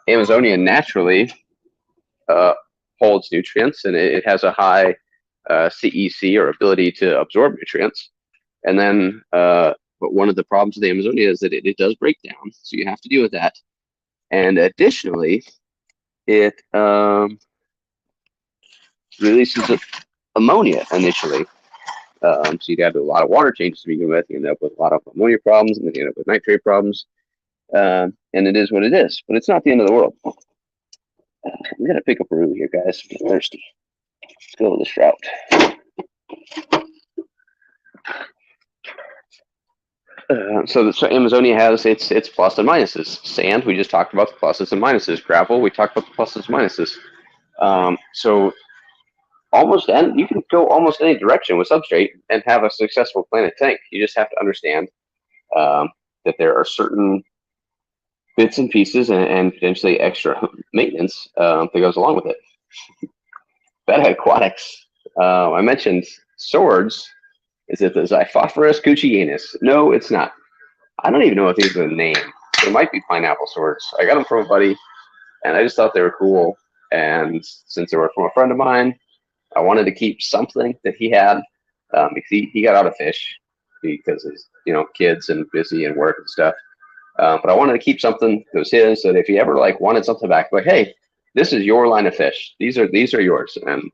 Amazonia naturally uh, holds nutrients, and it has a high CEC, or ability to absorb nutrients. And then, but one of the problems with the Amazonia is that it does break down, so you have to deal with that. And additionally, it releases ammonia initially. So you'd have to do a lot of water changes to begin with. You end up with a lot of ammonia problems, and then you end up with nitrate problems. And it is what it is, but it's not the end of the world. I'm gonna pick up a brew here, guys. I'm thirsty. Let's go with this route. So Amazonia has its plus and minuses. Sand, we just talked about the pluses and minuses. Gravel, we talked about the pluses and minuses. So you can go almost any direction with substrate and have a successful planted tank. You just have to understand that there are certain bits and pieces and potentially extra maintenance that goes along with it. Beta aquatics. I mentioned swords. Is it the Xiphophorus cuchianus? No, it's not. I don't even know if these are the name. They might be pineapple swords. I got them from a buddy, and I just thought they were cool. And since they were from a friend of mine, I wanted to keep something that he had, because he got out of fish because his kids and busy and work and stuff. But I wanted to keep something that was his, so that if he ever wanted something back, like, hey, this is your line of fish. These are yours. And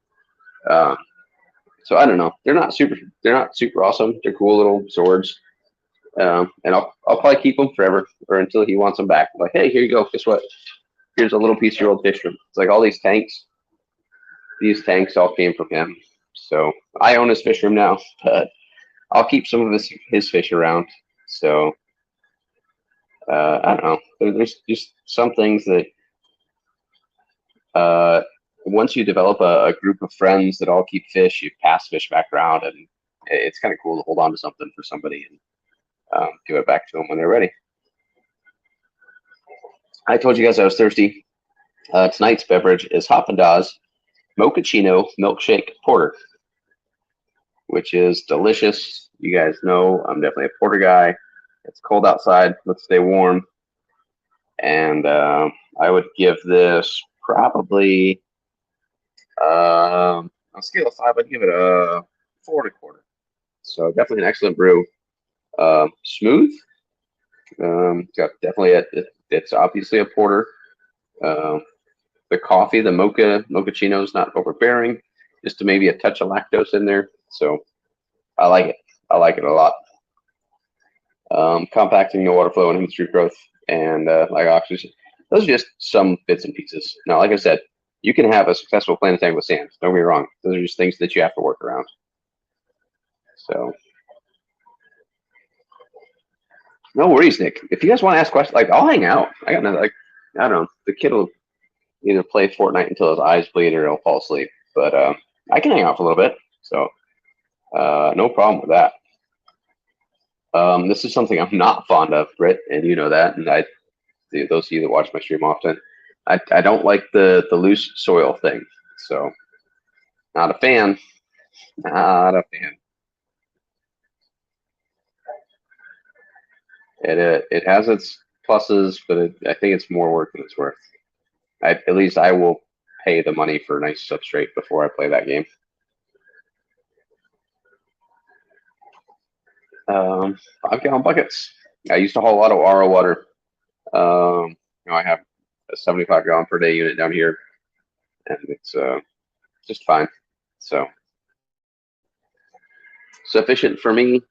so I don't know. They're not super awesome. They're cool little swords. And I'll probably keep them forever, or until he wants them back. Like, hey, here you go. Guess what? Here's a little piece of your old fish room. It's like all these tanks. These tanks all came from him. So I own his fish room now, but I'll keep some of his fish around. So I don't know. There's just some things that once you develop a group of friends that all keep fish, you pass fish back around, and it's kind of cool to hold on to something for somebody and give it back to them when they're ready. I told you guys I was thirsty. Tonight's beverage is Haagen-Dazs Mochaccino Milkshake Porter, which is delicious. You guys know I'm definitely a porter guy. It's cold outside. Let's stay warm. And I would give this probably, on a scale of 5, I'd give it a 4 1/4. So definitely an excellent brew. Smooth. Got definitely it's obviously a porter. The coffee, the mochaccino is not overbearing. Just maybe a touch of lactose in there. So I like it. I like it a lot. Compacting, no water flow, and hemisphere growth, and like oxygen. Those are just some bits and pieces. Now, like I said, you can have a successful planted tank with sand. Don't get me wrong. Those are just things that you have to work around. So, no worries, Nick. If you guys want to ask questions, I'll hang out. I got nothing. I don't know. The kid will either play Fortnite until his eyes bleed or he'll fall asleep. But I can hang out for a little bit. So, no problem with that. This is something I'm not fond of, Britt, and you know that. And those of you that watch my stream often, I don't like the loose soil thing. So, not a fan. Not a fan. It has its pluses, but I think it's more work than it's worth. At least I will pay the money for a nice substrate before I play that game. 5-gallon buckets. I used to haul a lot of RO water. I have a 75-gallon per day unit down here, and it's just fine. So sufficient for me.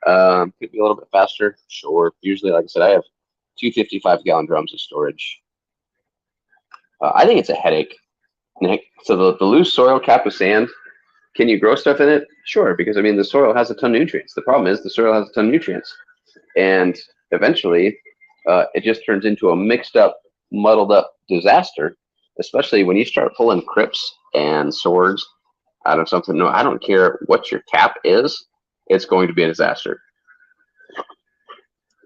Could be a little bit faster, sure. Usually, like I said, I have 2 55-gallon drums of storage. I think it's a headache, Nick. So the loose soil capped with sand, can you grow stuff in it? Sure, because the soil has a ton of nutrients. The problem is the soil has a ton of nutrients, and eventually it just turns into a mixed up, muddled up disaster, especially when you start pulling crypts and swords out of something. No, I don't care what your cap is, it's going to be a disaster.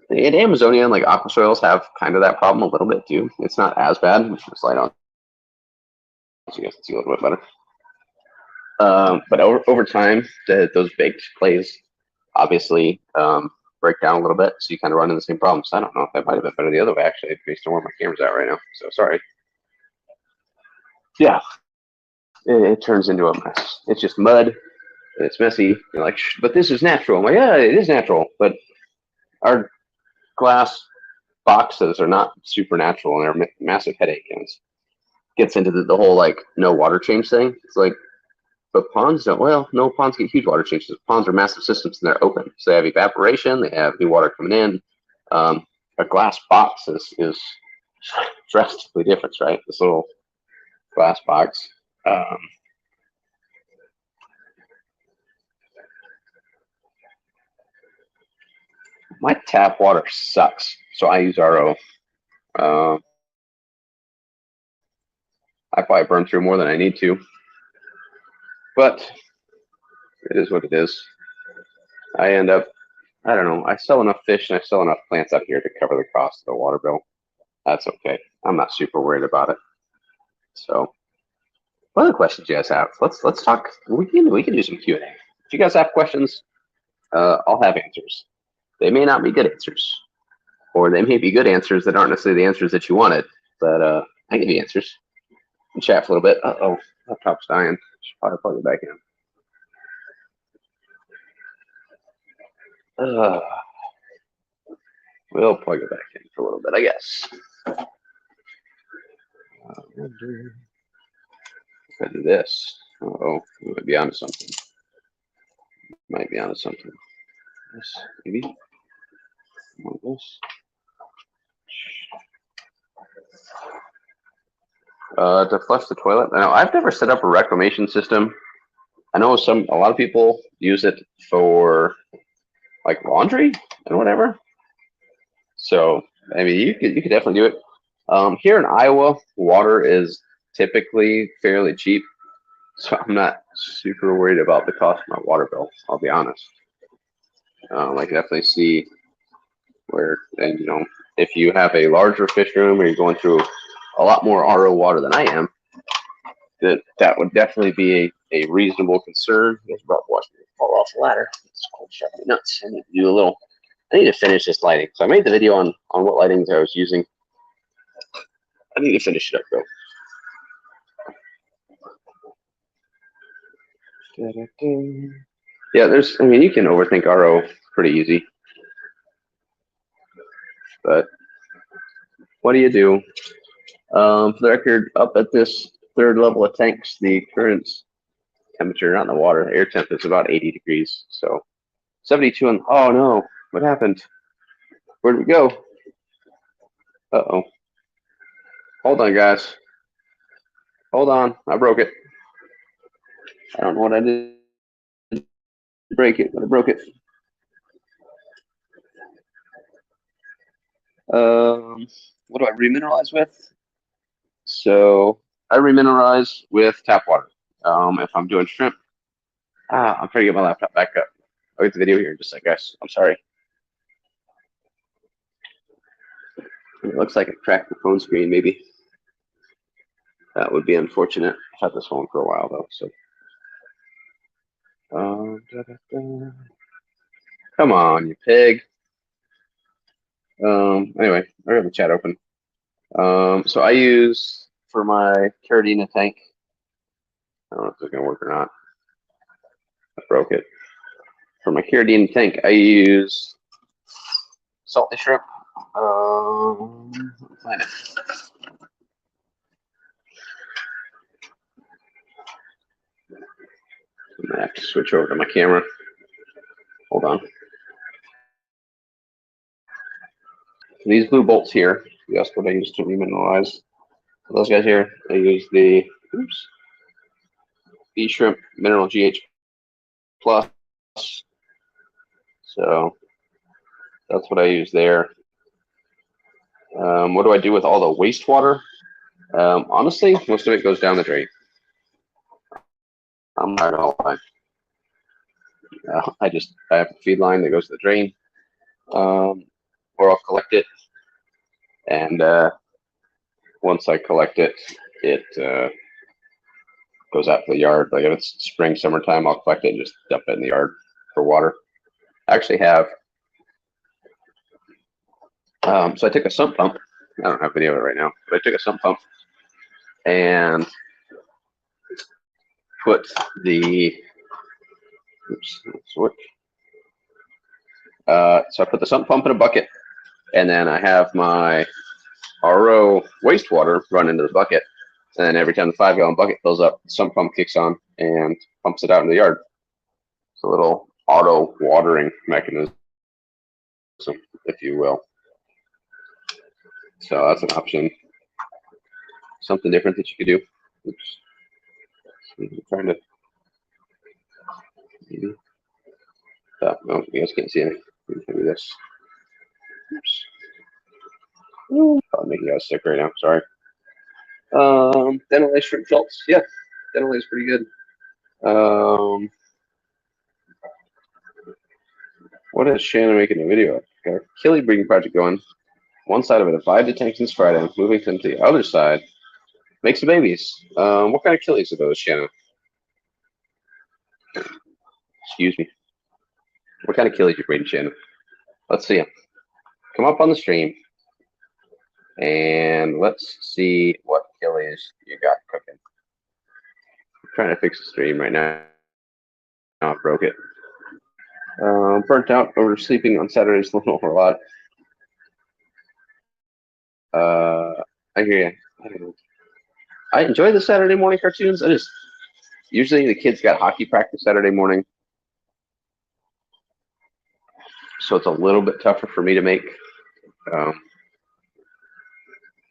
In Amazonia and aqua soils have kind of that problem a little bit too. It's not as bad. Just slide on so you guys can see a little bit better. But over time, those baked clays obviously break down a little bit, so you kind of run into the same problems. I don't know if that might have been better the other way, actually, based on where my camera's at right now. So sorry. Yeah, it turns into a mess. It's just mud, and it's messy. You're like, but this is natural. I'm like, yeah, it is natural, but our glass boxes are not supernatural, and they're a massive headache. And it gets into the whole like no water change thing. It's like, but ponds don't. Well, no, ponds get huge water changes. Ponds are massive systems and they're open, so they have evaporation. They have new water coming in. A glass box is drastically different, right? This little glass box. My tap water sucks, so I use RO. I probably burn through more than I need to, but it is what it is. I end up, I don't know, I sell enough fish and I sell enough plants out here to cover the cost of the water bill. That's okay. I'm not super worried about it. So, what other questions you guys have? Let's talk. We can do some Q&A. If you guys have questions, I'll have answers. They may not be good answers, or they may be good answers that aren't necessarily the answers that you wanted. But I give you answers. And chat for a little bit. Uh-oh, laptop's dying. Should probably plug it back in. We'll plug it back in for a little bit, I guess. If I do this, uh-oh, we might be onto something. Might be onto something. This, maybe. Like this. To flush the toilet. Now, I've never set up a reclamation system. I know a lot of people use it for like laundry and whatever. So, I mean, you could definitely do it. Here in Iowa, water is typically fairly cheap, so I'm not super worried about the cost of my water bill. I'll be honest. I can definitely see where, and if you have a larger fish room or you're going through a lot more RO water than I am, that would definitely be a reasonable concern. You guys about to watch me fall off the ladder. It's cold, driving me nuts. I need to do a little. I need to finish this lighting. So I made the video on what lightings I was using. I need to finish it up though. Yeah, I mean, you can overthink RO pretty easy. But what do you do? For the record, up at this third level of tanks, the current temperature, not in the water, the air temp is about 80 degrees. So 72 and oh no, what happened? Where'd we go? Uh-oh. Hold on, guys. Hold on, I broke it. I don't know what I did to break it, but I broke it. What do I remineralize with? So I remineralize with tap water. If I'm doing shrimp, I'm trying to get my laptop back up. I'll get the video here in just a second, guys. I'm sorry. It looks like I cracked the phone screen, maybe. That would be unfortunate. I've had this phone for a while, though. So, come on, you pig. Anyway, I have the chat open. So I use for my Caradina tank. I don't know if it's gonna work or not. I broke it. For my Caradina tank, I use salty shrimp. Find it. I'm gonna have to switch over to my camera. Hold on. These blue bolts here, that's what I use to remineralize. For those guys here, I use the B Shrimp Mineral GH Plus. So that's what I use there. What do I do with all the wastewater? Honestly, most of it goes down the drain. I'm not gonna lie. I have a feed line that goes to the drain, or I'll collect it, and once I collect it, it goes out to the yard. Like if it's spring, summertime, I'll collect it and just dump it in the yard for water. I actually have So I took a sump pump. I don't have video of it right now, but I took a sump pump and put the so I put the sump pump in a bucket, and then I have my RO wastewater run into the bucket. And then every time the 5-gallon bucket fills up, the sump pump kicks on and pumps it out in the yard. It's a little auto watering mechanism, if you will. So that's an option. Something different that you could do. Oops. I'm trying to. Maybe. Oh, no, you guys can't see anything. Maybe this. Oops. Probably making you guys sick right now. Sorry. Dental shrimp schultz. Yeah, dental is pretty good. What is Shannon making a video of? Got a killie breeding project going. One side of it, a 5 to 10 since Friday. Moving them to the other side. Make some babies. What kind of killies are those, Shannon? Excuse me. What kind of killies you breeding, Shannon? Let's see them. Come up on the stream. And let's see what killies you got cooking. I'm trying to fix the stream right now. Now I broke it. Burnt out over sleeping on Saturdays a lot. I hear you. I enjoy the Saturday morning cartoons. Usually the kids got hockey practice Saturday morning, so it's a little bit tougher for me to make.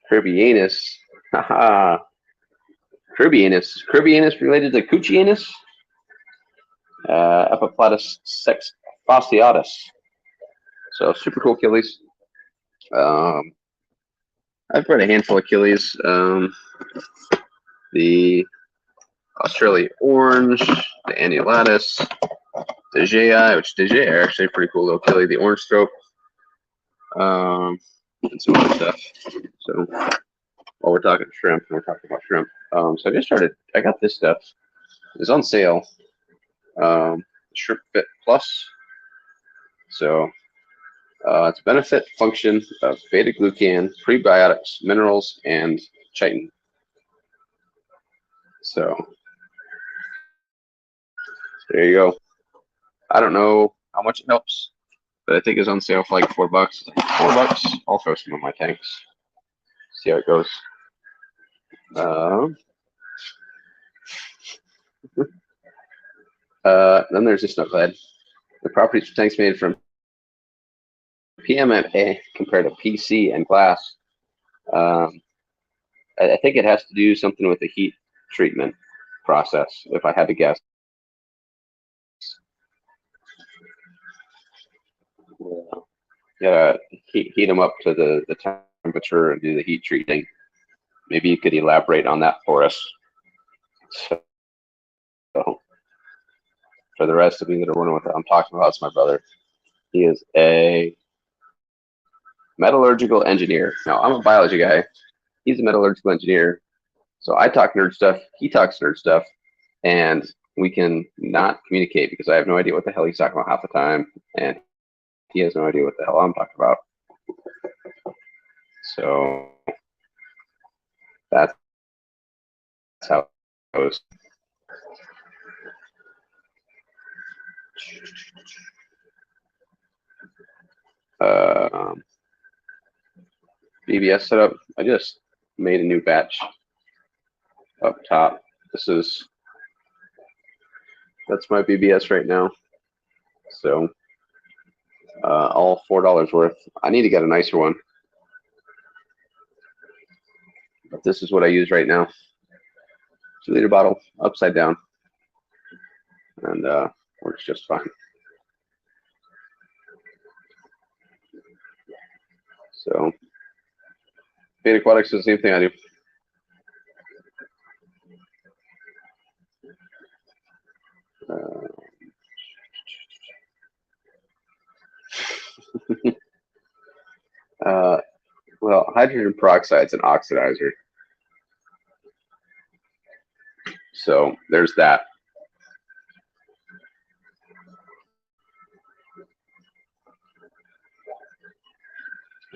Caribbeanus, haha. Caribbeanus related to Cuccianus, Epiplatus sex fasciatus. So super cool killies. I've bred a handful of killies. The Australia orange, the annulatus, the Dejei, which Dejei are actually a pretty cool little killie. The orange stroke, and some other stuff. So while we're talking shrimp, so I got this stuff. It's on sale. Shrimp Fit Plus. So it's benefit function of beta glucan, prebiotics, minerals, and chitin. So there you go. I don't know how much it helps, but I think it's on sale for like $4. $4. I'll throw some in my tanks. See how it goes. Then there's this nutclad. The properties of tanks made from PMMA compared to PC and glass. I think it has to do something with the heat treatment process, if I had to guess. Yeah, heat them up to the temperature and do the heat treating. Maybe you could elaborate on that for us. So for the rest of you that are wondering what I'm talking about, it's my brother. He is a metallurgical engineer. Now, I'm a biology guy. He's a metallurgical engineer. So I talk nerd stuff. He talks nerd stuff. And we can not communicate because I have no idea what the hell he's talking about half the time. And he has no idea what the hell I'm talking about. So that's how it goes. BBS setup. I just made a new batch up top. That's my BBS right now. So all $4 worth. I need to get a nicer one. But this is what I use right now. 2-liter bottle, upside down. And works just fine. So Beta Aquatics is the same thing I do. Well, hydrogen peroxide is an oxidizer. So there's that.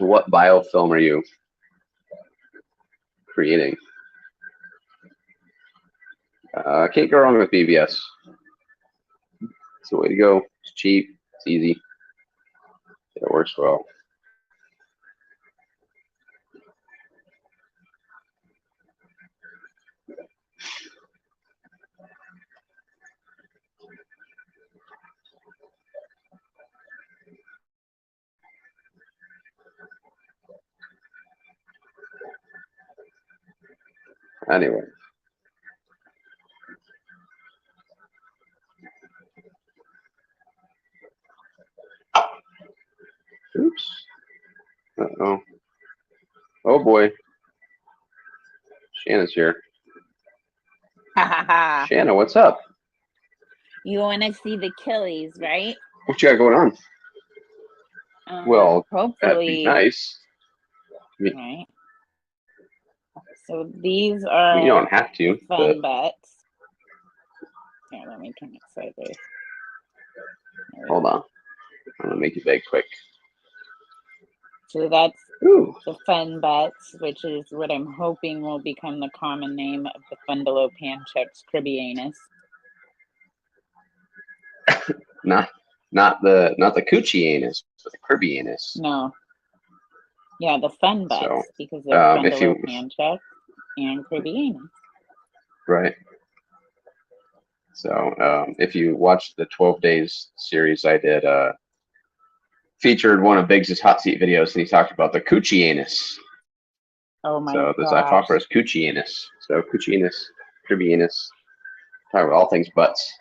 What biofilm are you creating? Can't go wrong with BBS. It's the way to go. It's cheap. It's easy. It works well. Anyway. Oops. Uh-oh. Oh, boy. Shanna's here. Shanna, what's up? You want to see the Achilles, right? What you got going on? Well, hopefully, that'd be nice. Right. So these are you don't have to, fun bets. Here, let me turn it sideways. Hold on. I'm going to make you big quick. So that's Ooh. the fun bets, which is what I'm hoping will become the common name of the Fundulopanchex cribianus. Not the Cuccianus, but the Cribianus. No. Yeah, the fun bets, So, because they're Fundulopanchex and cribianus. Right. So if you watched the 12 days series I did, featured one of Biggs' hot seat videos, and he talked about the Cuccianus. Oh my god. So the gosh. Xiphophorus Cuccianus. So Cuccianus, Cribianus, talking about all things butts.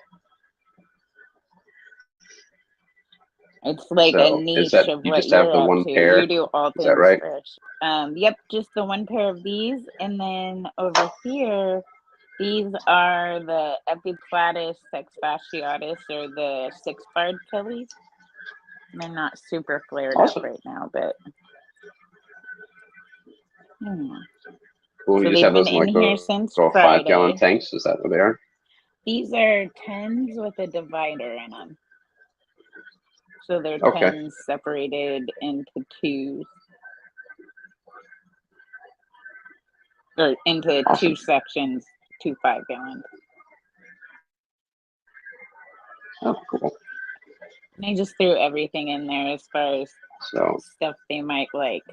It's like so a niche that, of you what just have you're the up one to. pair? You do all things Is that right? fish. Yep, just the one pair of these, and then over here, these are the Epiplatus sexfasciatus, or the six-barred Achilles. They're not super flared up right now, but Cool. So You just have those in like here since little Friday. 5-gallon tanks. Is that what they are? These are 10s with a divider in them. So they're 10s separated into 2s. Or into Awesome. 2 sections, 2 5-gallons. Oh, cool. And I just threw everything in there as far as stuff they might like.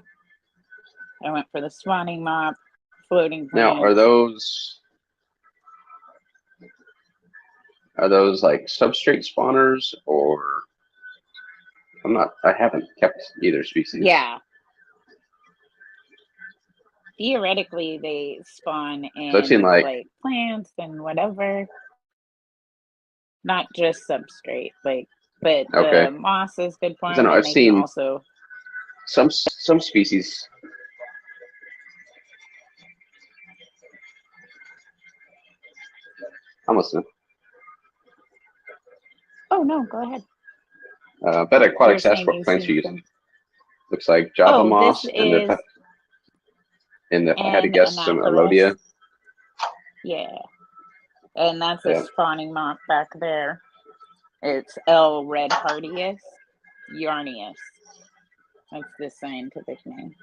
I went for the spawning mop, floating plants. Now, are those like substrate spawners, or I haven't kept either species. Yeah. Theoretically, they spawn in so I've seen like plants and whatever. Not just substrate, but the moss is good for them. I've seen also some species. I'm listening. Oh no, go ahead. Bet aquatics asked what plants you're using. Looks like Java moss, and if I had to guess, some Elodia. Yeah, and that's a spawning mop back there. It's L. redhardius yarnius. That's the scientific name.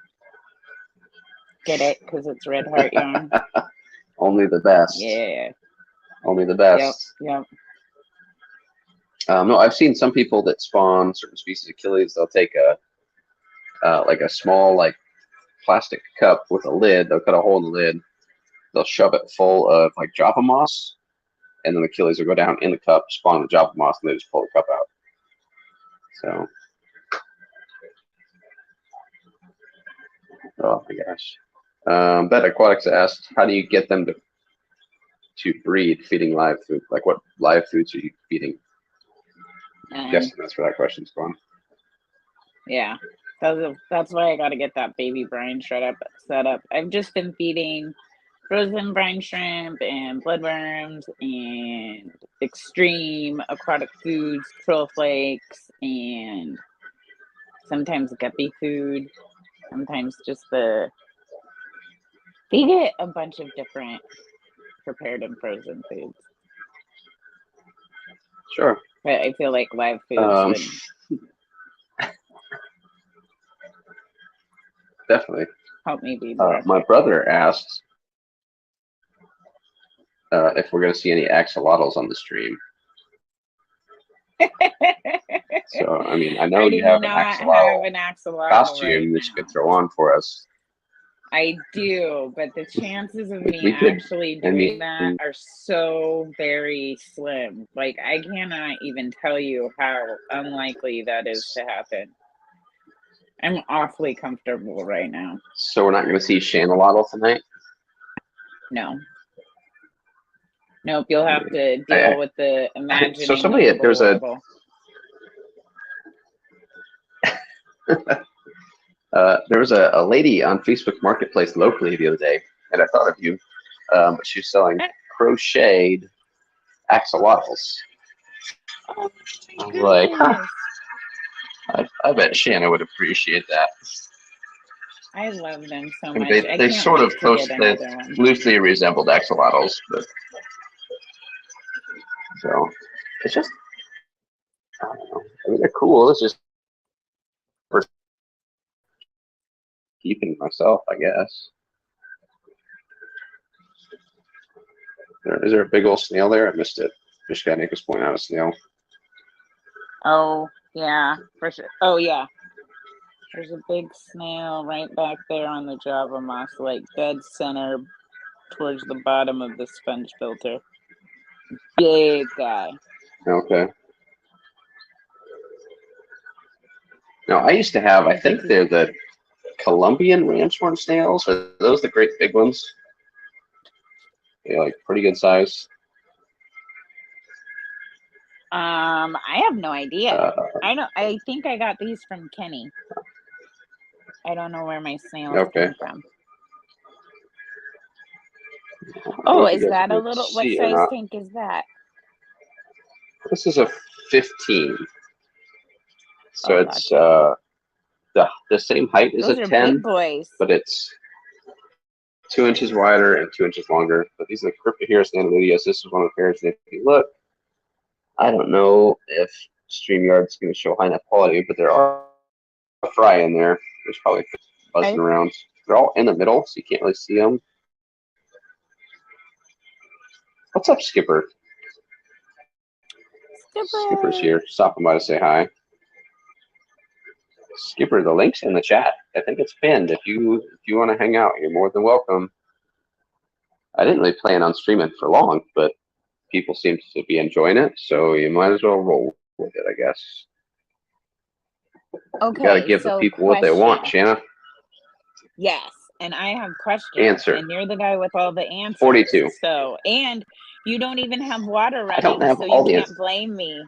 Get it? Because it's red heart yarn. Only the best. Yeah. Only the best. Yep. No, I've seen some people that spawn certain species of Achilles. They'll take a small plastic cup with a lid. They'll cut a hole in the lid. They'll shove it full of Java moss, and then the Achilles will go down in the cup, spawn the Java moss, and they just pull the cup out. So, oh my gosh. Bet Aquatics asked, how do you get them to breed feeding live food? Like, what live foods are you feeding? I'm guessing that's where that question's going. Yeah, that's why I got to get that baby brine set up. I've just been feeding frozen brine shrimp and bloodworms and extreme aquatic foods, krill flakes, and sometimes guppy food. Sometimes just they get a bunch of different prepared and frozen foods. Sure. But I feel like live foods definitely. Help me be more My brother asked if we're going to see any axolotls on the stream. So, I mean, I know you have an axolotl costume that you could throw on for us. I do, but the chances of me actually doing that are so very slim. Like, I cannot even tell you how unlikely that is to happen. I'm awfully comfortable right now. So we're not going to see Shanalotl tonight? No. Nope, you'll have to deal with the imagining. So somebody, there's a... there was a lady on Facebook Marketplace locally the other day, and I thought of you. She's selling crocheted axolotls. Oh I was like, huh, I bet Shanna would appreciate that. I love them so much. They they sort of loosely resembled axolotls, but so it's just, I don't know. I mean, they're cool. It's just for keeping myself, I guess. Is there a big old snail there? I missed it. Just got Nicholas point out a snail. Oh yeah, for sure. Oh yeah. There's a big snail right back there on the Java moss, like dead center towards the bottom of the sponge filter. Big guy. Okay. Now, I used to have, I think they're the Colombian ramshorn snails. Are those the great big ones? They're like pretty good size. I have no idea. I think I got these from Kenny. I don't know where my snails came from. Oh, is that a little? What size tank is that? This is a 15. So it's the same height as a 10, but it's 2 inches wider and 2 inches longer. But these are the Cryptoheris nanolydias. This is one of the pairs. And if you look, I don't know if StreamYard's going to show high enough quality, but there are a fry in there. There's probably buzzing around. They're all in the middle, so you can't really see them. What's up, Skipper? Skipper's here, stopping by to say hi. Skipper, the link's in the chat. I think it's pinned. If you want to hang out, you're more than welcome. I didn't really plan on streaming for long, but people seem to be enjoying it, so you might as well roll with it, I guess. Okay. You gotta give the people what they want, Shanna. Yes, and I have questions. Answer. And you're the guy with all the answers. 42. So, and you don't even have water running, I don't have so all you the can't blame me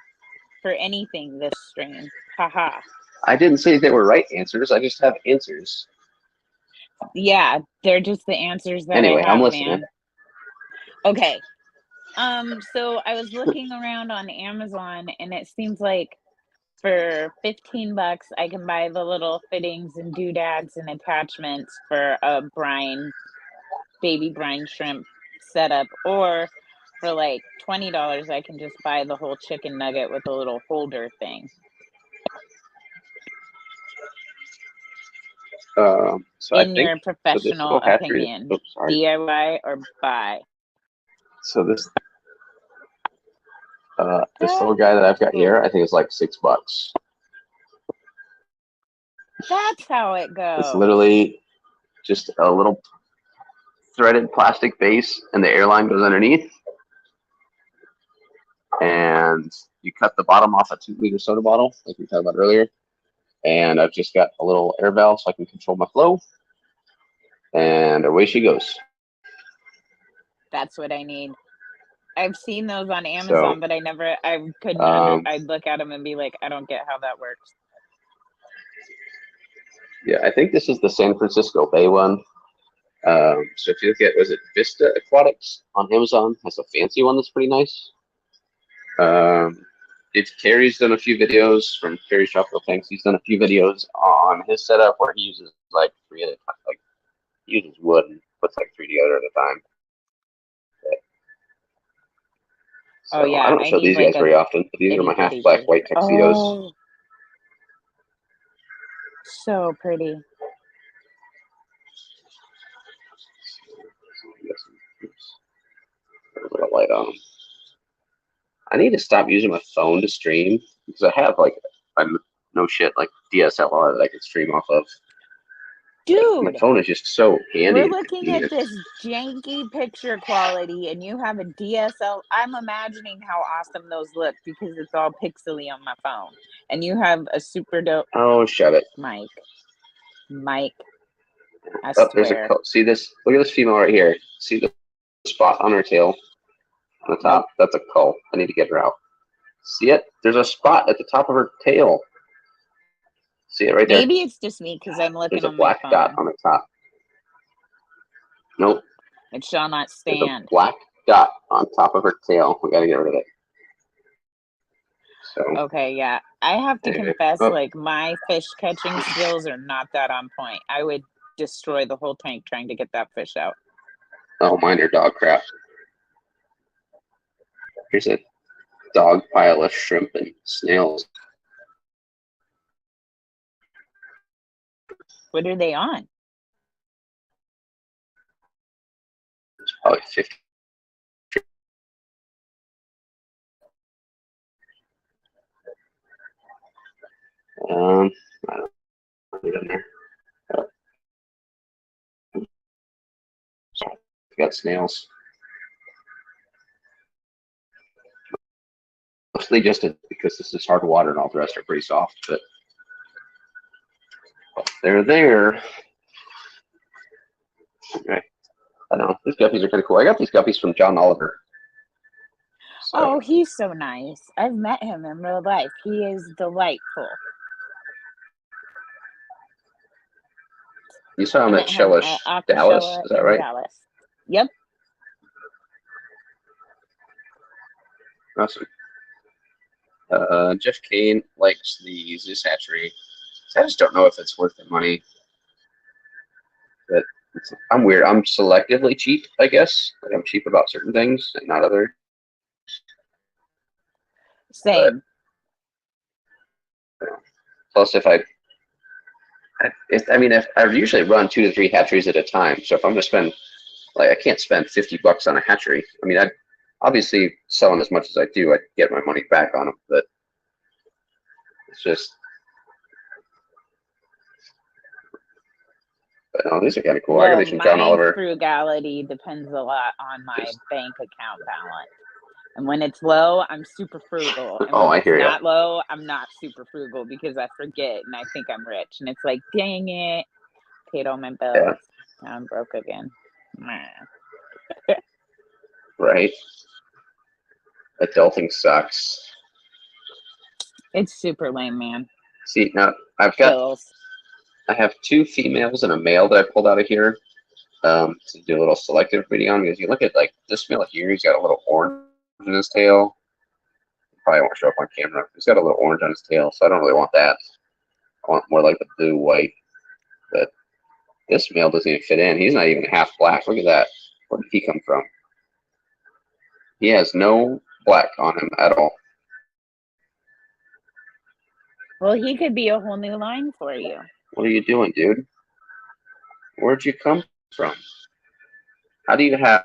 for anything this stream. Haha. I didn't say they were right answers. I just have answers. Yeah, they're just the answers that anyway, I have, I'm listening. man. Okay. So I was looking around on Amazon, and it seems like for $15 I can buy the little fittings and doodads and attachments for a baby brine shrimp setup, or for like $20 I can just buy the whole chicken nugget with a little holder thing. So in your professional opinion, DIY or buy? So this little guy that I've got here, I think it's like $6. That's how it goes. It's literally just a little threaded plastic base, and the airline goes underneath. And you cut the bottom off a 2-liter soda bottle, like we talked about earlier. And I've just got a little air valve so I can control my flow. And away she goes. That's what I need. I've seen those on Amazon, but I couldn't, I'd look at them and be like, I don't get how that works. Yeah, I think this is the San Francisco Bay one. So if you look at, was it Vista Aquatics on Amazon? Has a fancy one that's pretty nice. If Carrie's done a few videos from Carrie's Tropical Tanks, he's done a few videos on his setup where he uses like 3 at a time, like he uses wood and puts like 3 together at a time. So, oh yeah, I don't show these guys very often, but these are my half black, white tuxedos. Oh, so pretty. light on them. I need to stop using my phone to stream because I have like no shit like DSLR that I can stream off of. Dude, my phone is just so handy. We're looking at this janky picture quality, and you have a DSL. I'm imagining how awesome those look because it's all pixely on my phone, and you have a super dope. Oh, shut it, Mike. I oh, swear. There's a see this. Look at this female right here. See the spot on her tail on the top? Nope. That's a cull. I need to get her out. See it? There's a spot at the top of her tail. See it right there? Maybe it's just me because I'm looking There's on a black my phone. dot on the top. Nope. It shall not stand. There's a black dot on top of her tail. We gotta get rid of it. So. Okay, yeah. I have to confess, like, my fish catching skills are not that on point. I would destroy the whole tank trying to get that fish out. Oh, mine are dog crap. Here's a dog pile of shrimp and snails. What are they on? It's probably 50. I don't put it in there. Got snails. Mostly just because this is hard water and all the rest are pretty soft, but they're there. Okay. I don't know. These guppies are kind of cool. I got these guppies from John Oliver. So. Oh, he's so nice. I've met him in real life. He is delightful. You saw him at Shellish, Dallas, is that right? Dallas. Yep. Awesome. Jeff Kane likes the Zeus hatchery. I just don't know if it's worth the money. But I'm weird. I'm selectively cheap, I guess. Like I'm cheap about certain things and not others. Same. But, plus, if I usually run 2 to 3 hatcheries at a time. So if I'm going to spend, like, I can't spend $50 on a hatchery. I mean, I obviously selling as much as I do, I get my money back on them. But it's just, but no, these are kind of cool. Well, I got these from John Oliver. My frugality depends a lot on my bank account balance. And when it's low, I'm super frugal. And when it's not low, I'm not super frugal because I forget and I think I'm rich. And it's like, dang it, paid all my bills. Yeah. Now I'm broke again. Right. Adulting sucks. It's super lame, man. See, now I have 2 females and a male that I pulled out of here to do a little selective breeding on. Because you look at like this male here, he's got a little orange in his tail. Probably won't show up on camera. He's got a little orange on his tail, so I don't really want that. I want more like the blue white. But this male doesn't even fit in. He's not even half black. Look at that. Where did he come from? He has no black on him at all. Well, he could be a whole new line for you. What are you doing, dude? Where'd you come from? How do you have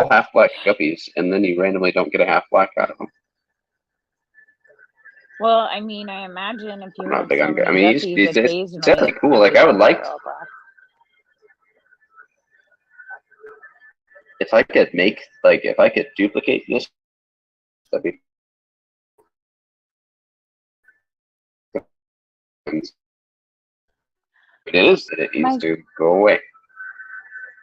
half black guppies and then you randomly don't get a half black out of them? Well, I mean, I imagine if you I'm have not big so on. many I mean, he's definitely cool. Like I would like if I could make if I could duplicate this, that'd be. It is that it needs to go away.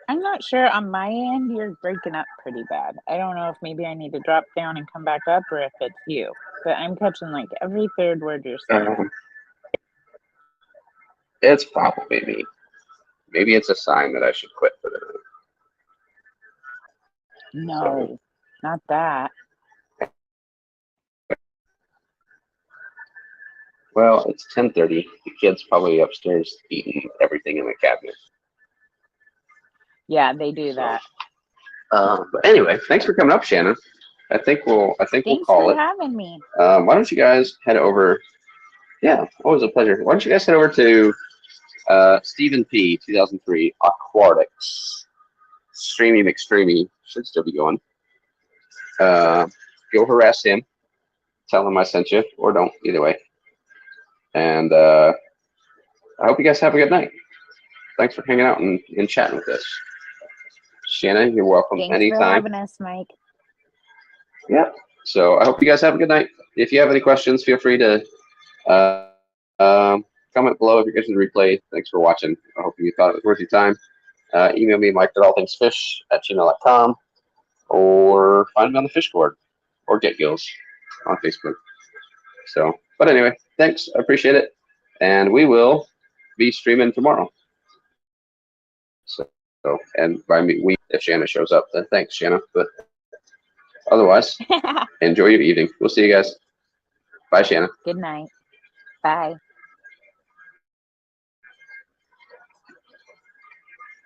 I'm not sure. On my end, you're breaking up pretty bad. I don't know if maybe I need to drop down and come back up or if it's you. But I'm catching like every third word you're saying. It's probably me. Maybe it's a sign that I should quit for the night. No, not that. Well, it's 10:30. The kid's probably upstairs eating everything in the cabinet. Yeah, they do that. But anyway, thanks for coming up, Shannon. I think we'll call it. Thanks for having me. Why don't you guys head over? Yeah, always a pleasure. Why don't you guys head over to Stephen P. 2003 Aquatics Streamy McStreamy should still be going. go harass him. Tell him I sent you, or don't, either way. And I hope you guys have a good night. Thanks for hanging out and chatting with us. Shanna, you're welcome Thanks anytime. for having us, Mike. Yeah. So I hope you guys have a good night. If you have any questions, feel free to comment below if you're getting the replay. Thanks for watching. I hope you thought it was worth your time. Email me, mike@allthingsfish@gmail.com, or find me on the fish board or Get Gills on Facebook. So, but anyway, thanks. I appreciate it. And we will be streaming tomorrow. So and by me, if Shanna shows up, then thanks, Shanna. But otherwise, enjoy your evening. We'll see you guys. Bye, Shanna. Good night. Bye.